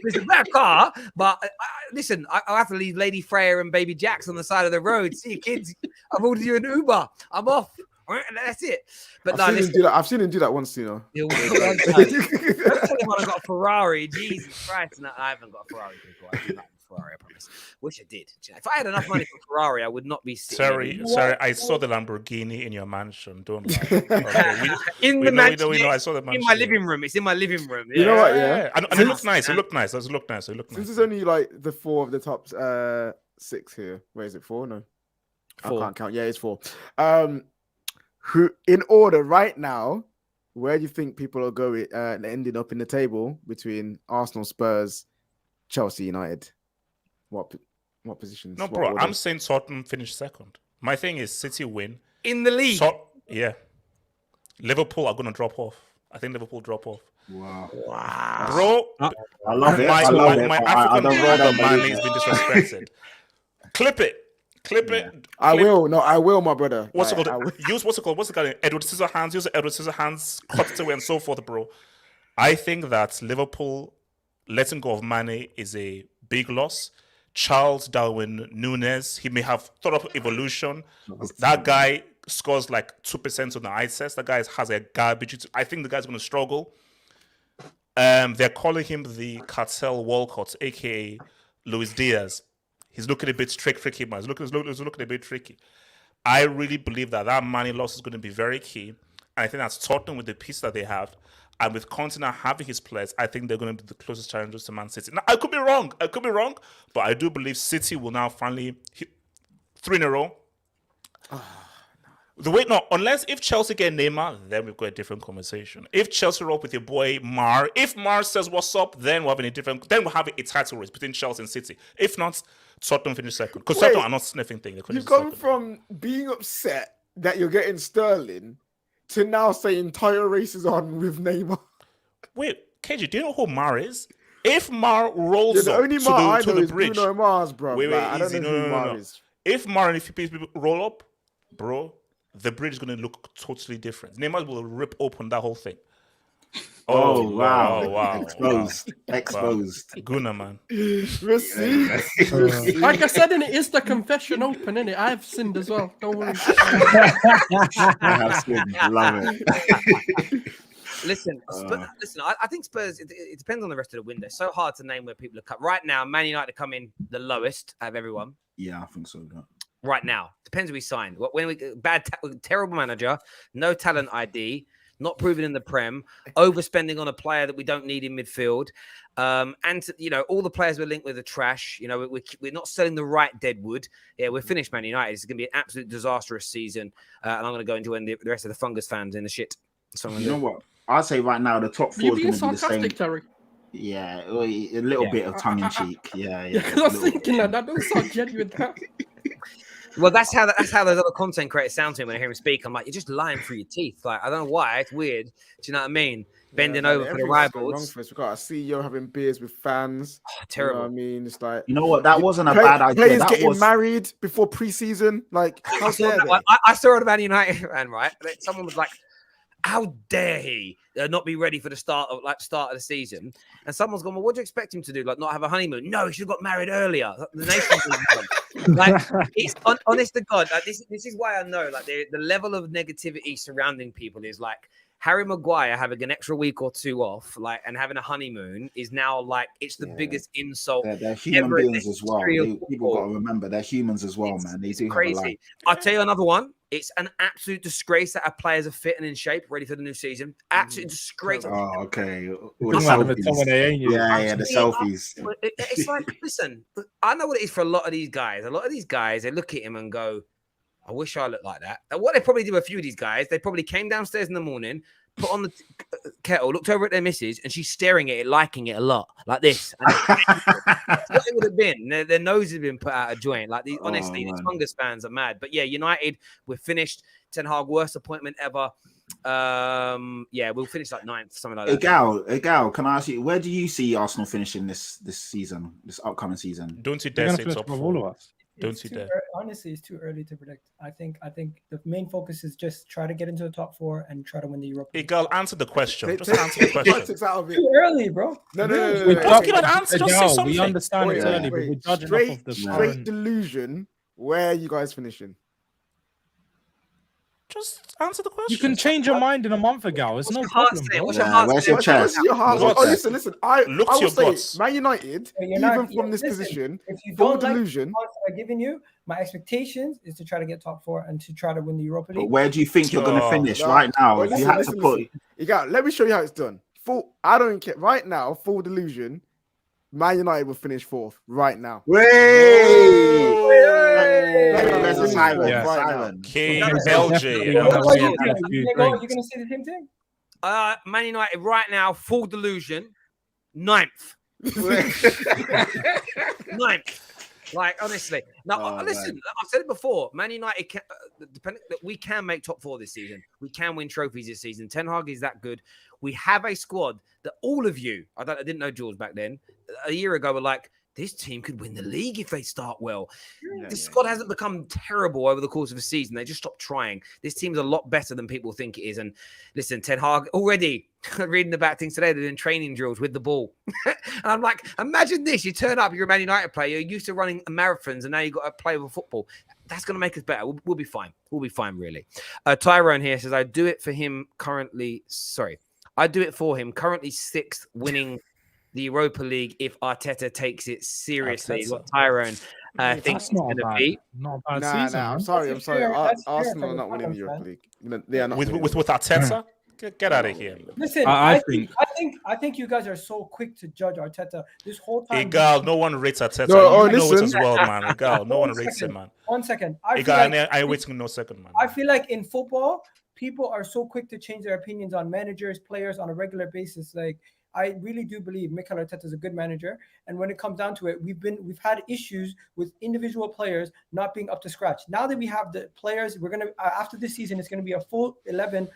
It's a better car, but listen, I'll have to leave Lady Freya and Baby Jax on the side of the road. See, kids, I've ordered you an Uber. I'm off. That's it. But I've seen him do that once, you know. Don't tell him I got a Ferrari. Jesus Christ. No, I haven't got a Ferrari, people. I do not have a Ferrari, I promise. Wish I did. If I had enough money for Ferrari, I would not be sitting. Sorry, I saw the Lamborghini in your mansion. Don't lie. Okay. I saw the mansion. In my living room. It's in my living room. You know what? Yeah. And it looked nice. It looked nice. It looked nice. Since it's only like the 4 of the top 6 here. Where is it? 4? No. 4. I can't count. Yeah, it's 4. Who in order right now, where do you think people are going ending up in the table between Arsenal, Spurs, Chelsea, United? What positions? No, bro, I'm saying Tottenham finish second. My thing is City win. In the league? Yeah. Liverpool are going to drop off. I think Liverpool drop off. Wow. Bro, I love it. My African brother, man, has been disrespected. Clip it. I will, my brother. What's it called? Use what's the guy? Edward Scissorhands. Use Edward Scissorhands, cut it away, and so forth, bro. I think that Liverpool letting go of Mane is a big loss. Charles Darwin Núñez, he may have thought of evolution. That guy scores like 2% on the eye test. That guy has a garbage. I think the guy's going to struggle. They're calling him the Cartel Walcott, aka Luis Diaz. He's looking a bit tricky, man. He's looking a bit tricky. I really believe that Mane loss is going to be very key. And I think that's Tottenham with the piece that they have. And with Conte now having his players, I think they're going to be the closest challengers to Man City. Now, I could be wrong, but I do believe City will now finally hit 3 in a row. Unless if Chelsea get Neymar, then we've got a different conversation. If Chelsea roll up with your boy Mar, if Mar says what's up, then we'll have a title race between Chelsea and City. If not, Tottenham finish second. Because Tottenham are not sniffing things. You've gone from being upset that you're getting Sterling to now saying title race is on with Neymar. Wait, KG, do you know who Mar is? If Mar rolls up to the bridge, Bruno Mars, bro. I don't know who Mar is. If Mar and if people roll up, bro, the bridge is going to look totally different. Neymar will rip open that whole thing. Oh, wow. Exposed. Guna, man. Like I said, it is the confession open, innit? I have sinned as well. Don't worry. I have sinned. Love it. Listen, I think Spurs, it depends on the rest of the window. It's so hard to name where people are cut. Right now, Man United come in the lowest out of everyone. Yeah, I think so. Yeah. Right now. Depends who we signed. Terrible manager, no talent ID, not proven in the Prem, overspending on a player that we don't need in midfield. And, all the players we're linked with are trash. We're not selling the right deadwood. Yeah, we're finished, Man United. It's going to be an absolute disastrous season. And I'm going to go and join the rest of the fungus fans in the shit. So you know what? I'd say right now, the top 4 is going to be the same. Terry. Yeah, a little bit of tongue in cheek. Yeah. I was thinking that doesn't sound genuine. Well, that's how those other content creators sound to me when I hear him speak. I'm like, you're just lying through your teeth. Like, I don't know why. It's weird. Do you know what I mean? Bending over for the rivals. We've got a CEO having beers with fans. Oh, terrible. You know what I mean? It's like, you know what? That wasn't a bad idea. Players getting married before preseason. Like, how dare they? I saw it about United fan, right? Someone was like, how dare he not be ready for the start of the season? And someone's gone, well, what do you expect him to do? Like, not have a honeymoon? No, he should have got married earlier. The nation, like, it's honest to God. Like, this is why I know, like, the level of negativity surrounding people is like Harry Maguire having an extra week or 2 off, like, and having a honeymoon is now like it's the biggest insult. They're human beings as well. People got to remember they're humans as well, man. They do crazy. Have a life. I'll tell you another one. It's an absolute disgrace that our players are fit and in shape, ready for the new season. Absolute disgrace. Oh, okay. The selfies. It's like, listen, I know what it is for a lot of these guys. A lot of these guys, they look at him and go, I wish I looked like that. And what they probably did with a few of these guys, they probably came downstairs in the morning, put on the kettle, looked over at their missus, and she's staring at it, liking it a lot, like this. That's what it would have been. Their nose has been put out of joint. Like, honestly, these fungus fans are mad. But yeah, United, we're finished. Ten Hag, worst appointment ever. We'll finish like 9th, something like that. Egal, can I ask you, where do you see Arsenal finishing this season, this upcoming season? Don't you dare say top 4. All of us. Don't you dare. Honestly, it's too early to predict. I think the main focus is just try to get into the top 4 and try to win the Europa League. Egal, answer the question. Just Take answer the question. politics out of it. Too early, bro. No. Just give an answer. Just say Egal, something. we understand it's early, but we're judging off of the Straight current. delusion. Where are you guys finishing? Just answer the question. You can change your mind in a month ago. It's no your heart problem. saying? Bro. What's your heart Where's saying? your chest? Your heart. What's Oh, that? listen. I Look to will your say, guts. Man United, You're even not- from this listen, position, if you full don't like delusion. the odds that I've given you, my expectations is to try to get top 4 and to try to win the Europa But League. where do you think you're going to finish No, right now? well, If you had to put, Let me show you how it's done. I don't care. Right now, full delusion. Man United will finish 4th right now. There's a siren. Yeah. Siren. KLJ. You're gonna Drinks. say the same thing? Man United right now, full delusion, 9th. 9th. Like, honestly. Now, listen, I've said it before. Man United, we can make top 4 this season. We can win trophies this season. Ten Hag is that good. We have a squad that all of you, I didn't know Jules back then, a year ago were like, this team could win the league if they start well. This squad hasn't become terrible over the course of a season. They just stopped trying. This team's a lot better than people think it is. And listen, Ten Hag already reading about things today. They're doing training drills with the ball. And I'm like, imagine this. You turn up, you're a Man United player. You're used to running marathons and now you've got to play with football. That's going to make us better. We'll be fine. We'll be fine, really. Tyrone here says, I do it for him currently 6th, winning the Europa League if Arteta takes it seriously. What Tyrone thinks it's going to be. Not a bad season. I'm man. sorry. That's fair Arsenal are not for winning the the Europa fans. League. They are not winning. With Arteta? Get out of here. Listen, I I think you guys are so quick to judge Arteta this whole time. Egal, no one rates Arteta. No, You know it listen. as well, man. Egal, no one rates him, man. 1 second. Egal, I waiting no second, man. I feel like in football, people are so quick to change their opinions on managers, players on a regular basis. Like, I really do believe Mikel Arteta is a good manager. And when it comes down to it, we've had issues with individual players not being up to scratch. Now that we have the players, we're going to, after this season, it's going to be a full 11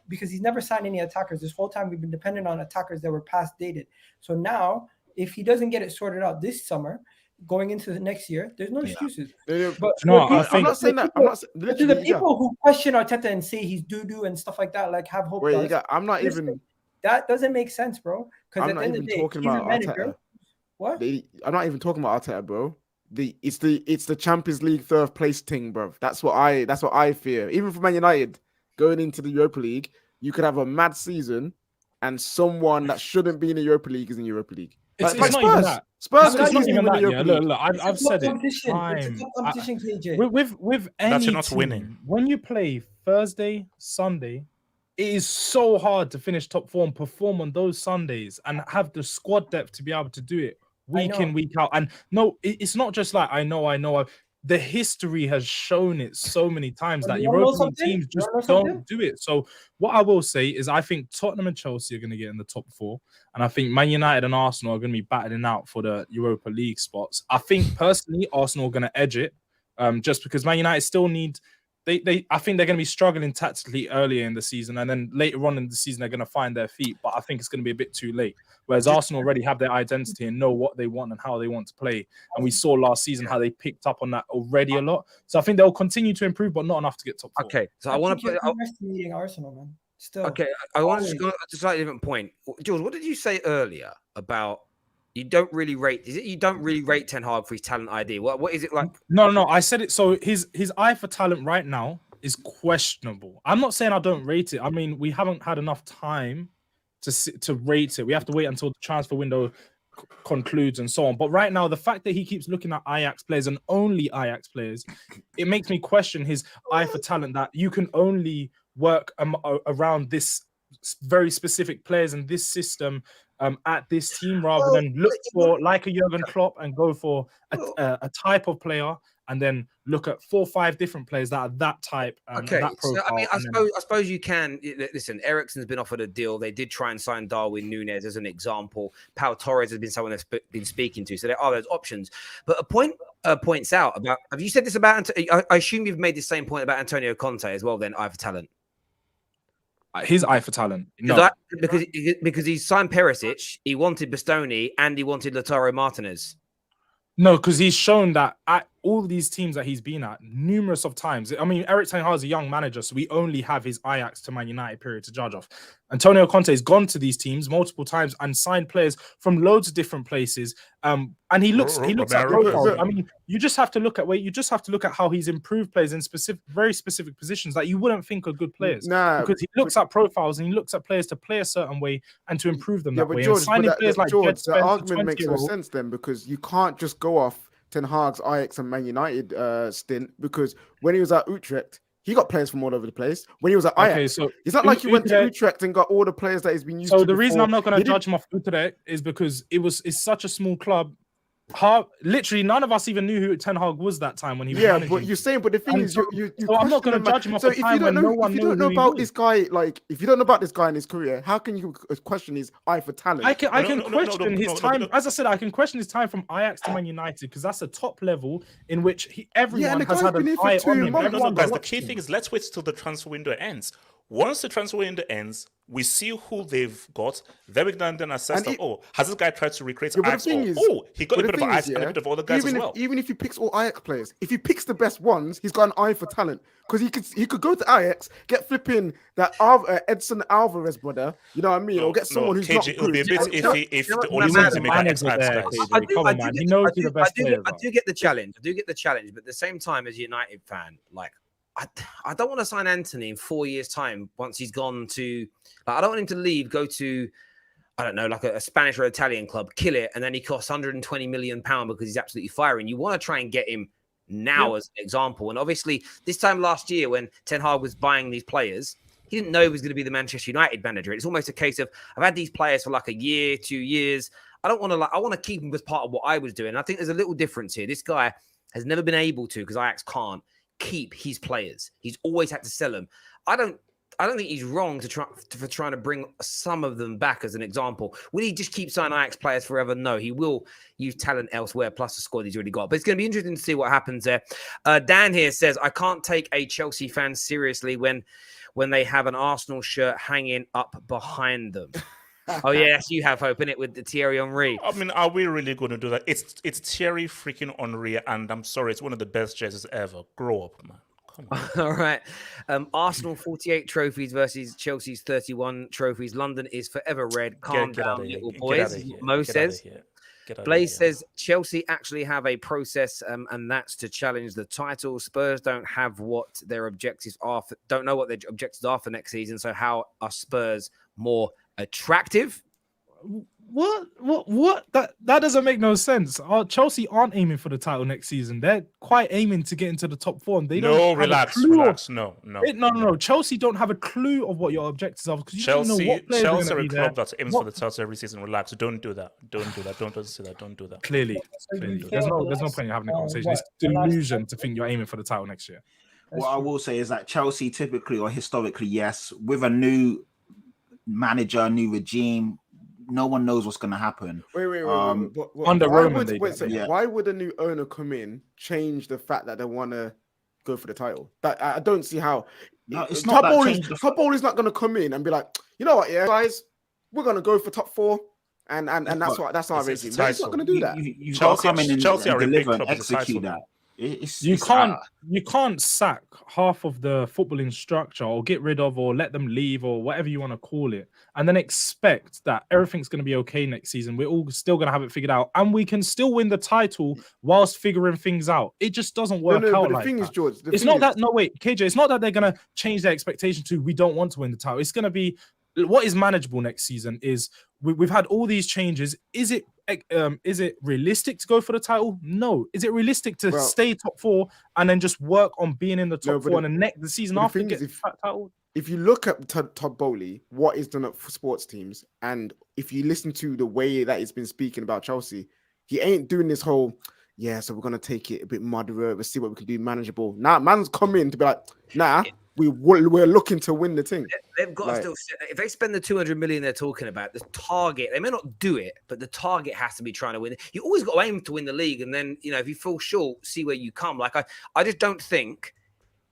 because he's never signed any attackers. This whole time we've been dependent on attackers that were past dated. So now, if he doesn't get it sorted out this summer, going into the next year, there's no excuses. But I'm not saying that. I'm not to the people who question Arteta and say he's doo-doo and stuff like that, like have hope. I'm not even. That doesn't make sense, bro. Because I'm at the end of the day, talking he's a about manager. Arteta. What? I'm not even talking about Arteta, bro. It's the Champions League 3rd place thing, bro. That's what I fear. Even for Man United going into the Europa League, you could have a mad season, and someone that shouldn't be in the Europa League is in the Europa League. It's Like not Spurs. even that. Spurs It's could not easily even win the that. Europa Yeah, League. look, I've said it. It's a top competition, KJ. With any That you're not team, winning. When you play Thursday, Sunday, it is so hard to finish top 4 and perform on those Sundays and have the squad depth to be able to do it week in, week out. And no, it's not just like I know. The history has shown it so many times that European teams just don't do it. So what I will say is I think Tottenham and Chelsea are going to get in the top 4. And I think Man United and Arsenal are going to be battling out for the Europa League spots. I think personally, Arsenal are going to edge it just because Man United still need... I think they're going to be struggling tactically earlier in the season, and then later on in the season they're going to find their feet. But I think it's going to be a bit too late. Whereas Arsenal already have their identity and know what they want and how they want to play. And we saw last season how they picked up on that already a lot. So I think they'll continue to improve, but not enough to get top 4. Okay, so I want to put underestimating Arsenal, man. Still. Okay, I want to go to a slightly different point. Jules, what did you say earlier about? You don't really rate. Is it you don't really rate Ten Hag for his talent ID? What is it like? No. I said it. So his eye for talent right now is questionable. I'm not saying I don't rate it. I mean, we haven't had enough time to rate it. We have to wait until the transfer window concludes and so on. But right now, the fact that he keeps looking at Ajax players and only Ajax players, it makes me question his eye for talent. That you can only work around this very specific players and this system. At this team, rather than look for like a Jurgen Klopp and go for a type of player, and then look at 4 or 5 different players that are that type. Okay, that profile, so I mean, I suppose you can listen. Eriksen's been offered a deal. They did try and sign Darwin Núñez as an example. Pau Torres has been someone that's been speaking to. So there are those options. But a point points out about. Have you said this about? I assume you've made the same point about Antonio Conte as well. Then eye for talent. His eye for talent, no, because he signed Perisic, he wanted Bastoni, and he wanted Lautaro Martinez. No, because he's shown that all these teams that he's been at numerous of times. I mean, Erik ten Hag is a young manager, so we only have his Ajax to Man United period to judge off. Antonio Conte has gone to these teams multiple times and signed players from loads of different places. And he looks at profiles. I mean, you just have to look at how he's improved players in very specific positions that you wouldn't think are good players. Because he looks at profiles and he looks at players to play a certain way and to improve them that way. George, and signing players like George, the argument makes no sense then, because you can't just go off Ten Hag's Ajax and Man United stint, because when he was at Utrecht, he got players from all over the place. When he was at Ajax, it's not like he went to Utrecht and got all the players that he's been used to. So the reason I'm not going to judge him off Utrecht is because it's such a small club. Literally, none of us even knew who Ten Hag was that time when he was managing. But you're saying, but the thing is, you so I'm not going to judge him off the time when no one knew. If you don't know about this guy, like if you don't know about this guy in his career, how can you question his eye for talent? I can question his time. As I said, I can question his time from Ajax to Man United, because that's a top level in which everyone has had an eye on him. Guys, the key thing is, let's wait till the transfer window ends. Once the transfer window ends, we see who they've got. Then we can then assess them. Has this guy tried to recreate Ajax? He got a bit of Ajax and a bit of other guys as well. Even if he picks all Ajax players, if he picks the best ones, he's got an eye for talent. Because he could go to Ajax, get flipping that Edson Alvarez brother, you know what I mean? Or get someone who's not good. It would be a bit iffy if the only ones he make are ex-Ajax guys. I do get the challenge. But at the same time, as a United fan, like, I don't want to sign Anthony in 4 years' time once he's gone to. Like, I don't want him to leave, go to, I don't know, like a Spanish or Italian club, kill it, and then he costs £120 million because he's absolutely firing. You want to try and get him now as an example. And obviously, this time last year when Ten Hag was buying these players, he didn't know he was going to be the Manchester United manager. It's almost a case of, I've had these players for like a year, 2 years. I want to keep him as part of what I was doing. And I think there's a little difference here. This guy has never been able to, because Ajax can't keep his players. He's always had to sell them. I don't think he's wrong for trying to bring some of them back as an example. Will he just keep signing Ajax players forever? No, he will use talent elsewhere, plus the squad he's already got. But it's going to be interesting to see what happens there. Dan here says, I can't take a Chelsea fan seriously when they have an Arsenal shirt hanging up behind them. Oh yes, you have hope in it with the Thierry Henry. I mean, are we really going to do that? It's Thierry freaking Henry, and I'm sorry, it's one of the best jerseys ever. Grow up, man. Come on. All right. Arsenal 48 trophies versus Chelsea's 31 trophies. London is forever red. Calm down, little boys. Mo says. Blaze says Chelsea actually have a process, and that's to challenge the title. Spurs don't have what their objectives are. Don't know what their objectives are for next season. So how are Spurs more attractive? What? That doesn't make no sense. Chelsea aren't aiming for the title next season. They're quite aiming to get into the top four. And they don't relax. No. Chelsea don't have a clue of what your objectives are, because Chelsea are a club that aims for the title every season. Relax. Don't do that. Don't say that. Don't do that. Clearly. There's no point in having a conversation. It's delusion to think you're aiming for the title next year. What I will say is that Chelsea typically or historically, yes, with a new manager, new regime, no one knows what's going to happen. Wait. Under Roman, why would a new owner come in, change the fact that they want to go for the title? That I don't see how. No, it's not that Top Bowl is not going to come in and be like, you know what, guys, we're going to go for top four, and that's our regime. They're not going to do that. You Chelsea come in and deliver and execute that. You can't sack half of the footballing structure or get rid of or let them leave or whatever you want to call it, and then expect that everything's going to be okay next season. We're all still going to have it figured out, and we can still win the title whilst figuring things out. It just doesn't work out. But like the thing that. Is, George, KJ, it's not that they're going to change their expectation to we don't want to win the title. It's going to be what is manageable next season. Is we've had all these changes. Is it realistic to go for the title? No. Is it realistic to stay top four and then just work on being in the top four and the season after get the title? If you look at Todd Bowley, what he's done for sports teams, and if you listen to the way that he's been speaking about Chelsea, he ain't doing this whole, so we're going to take it a bit moderate, let's see what we can do manageable. Now, man's come in to be like, we're looking to win the thing. They've got to still, if they spend the 200 million they're talking about, the target, they may not do it, but the target has to be trying to win. You always got to aim to win the league. And then, if you fall short, see where you come. Like, I just don't think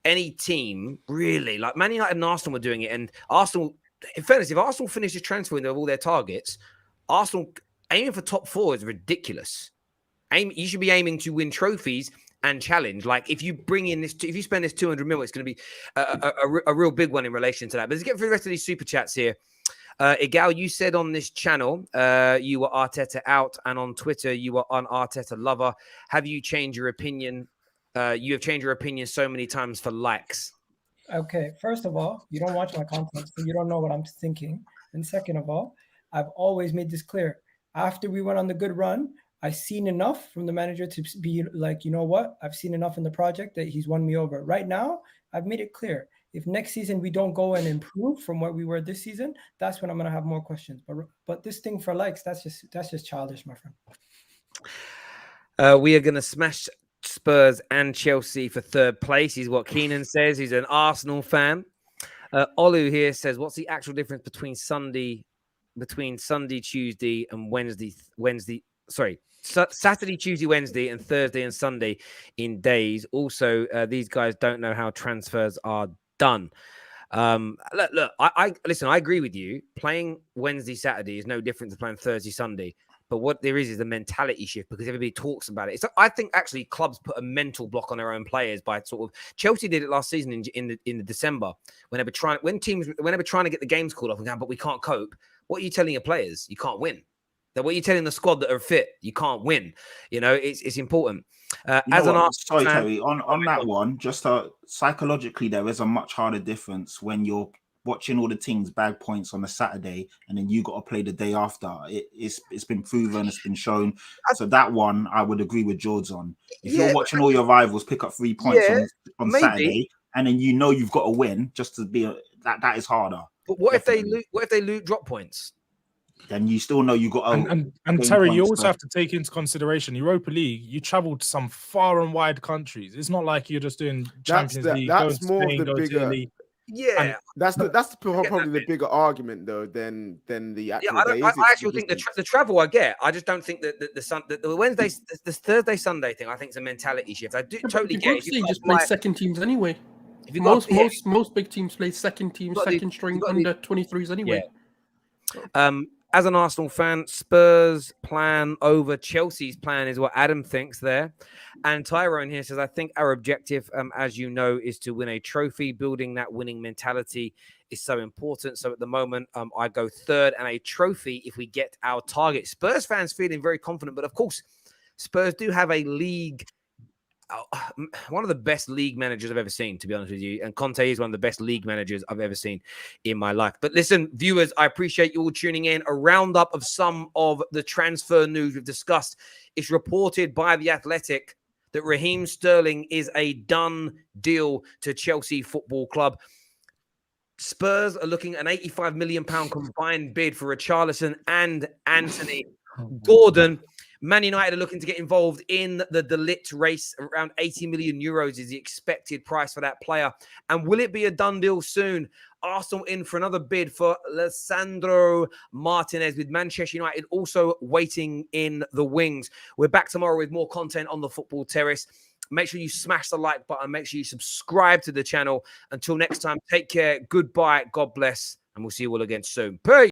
any team really, like Man United and Arsenal were doing it. And Arsenal, in fairness, if Arsenal finishes transfer window of all their targets, Arsenal aiming for top four is ridiculous. You should be aiming to win trophies and challenge. Like if you bring in this, if you spend this 200 mil, it's going to be a real big one in relation to that. But let's get through the rest of these super chats here. Egal, you said on this channel you were Arteta out, and on Twitter you were an Arteta lover. Have you changed your opinion? You have changed your opinion so many times for likes. Okay, first of all, you don't watch my content, so you don't know what I'm thinking. And second of all, I've always made this clear. After we went on the good run, I've seen enough from the manager to be like, you know what? I've seen enough in the project that he's won me over. Right now, I've made it clear. If next season we don't go and improve from where we were this season, that's when I'm gonna have more questions. But this thing for likes, that's just childish, my friend. We are gonna smash Spurs and Chelsea for third place. Is what Keenan says. He's an Arsenal fan. Olu here says, "What's the actual difference between Sunday, Tuesday, and Wednesday? Saturday, Tuesday, Wednesday, and Thursday and Sunday in days. Also, these guys don't know how transfers are done." Look, I listen. I agree with you. Playing Wednesday, Saturday is no different to playing Thursday, Sunday. But what there is a mentality shift because everybody talks about it. I think actually clubs put a mental block on their own players by sort of Chelsea did it last season in the December when they were trying to get the games called off and going, but we can't cope. What are you telling your players? You can't win. That what are you telling the squad that are fit? You can't win. You know, it's important. Terry, on that one, just psychologically, there is a much harder difference when you're watching all the teams bag points on a Saturday and then you got to play the day after. It's been proven, it's been shown. So that one I would agree with George on. If you're watching all your rivals pick up 3 points on Saturday and then you know you've got to win just to be that is harder. But what if they lose drop points? Then you still know you got to. And Terry, you also have to take into consideration Europa League. You travel to some far and wide countries. It's not like you're just doing Champions League. That's more Spain, of the bigger. Yeah, and that's probably the bigger argument though than the actual. I actually think the travel I get. I just don't think that the Wednesday, the Thursday, Sunday thing. I think it's a mentality shift. I do totally get it. You just play second teams anyway. Most big teams play second teams, second string under 23s anyway. Yeah. As an Arsenal fan, Spurs' plan over Chelsea's plan is what Adam thinks there. And Tyrone here says, I think our objective, as you know, is to win a trophy. Building that winning mentality is so important. So at the moment, I go third and a trophy if we get our target. Spurs fans feeling very confident. But of course, Spurs do have a league, one of the best league managers I've ever seen, to be honest with you. And Conte is one of the best league managers I've ever seen in my life. But listen, viewers, I appreciate you all tuning in. A roundup of some of the transfer news we've discussed. It's reported by The Athletic that Raheem Sterling is a done deal to Chelsea Football Club. Spurs are looking at an £85 million combined bid for Richarlison and Anthony Gordon. Man United are looking to get involved in the Ligt race. Around 80 million euros is the expected price for that player. And will it be a done deal soon? Arsenal in for another bid for Lisandro Martinez, with Manchester United also waiting in the wings. We're back tomorrow with more content on the Football Terrace. Make sure you smash the like button. Make sure you subscribe to the channel. Until next time, take care. Goodbye. God bless. And we'll see you all again soon. Peace.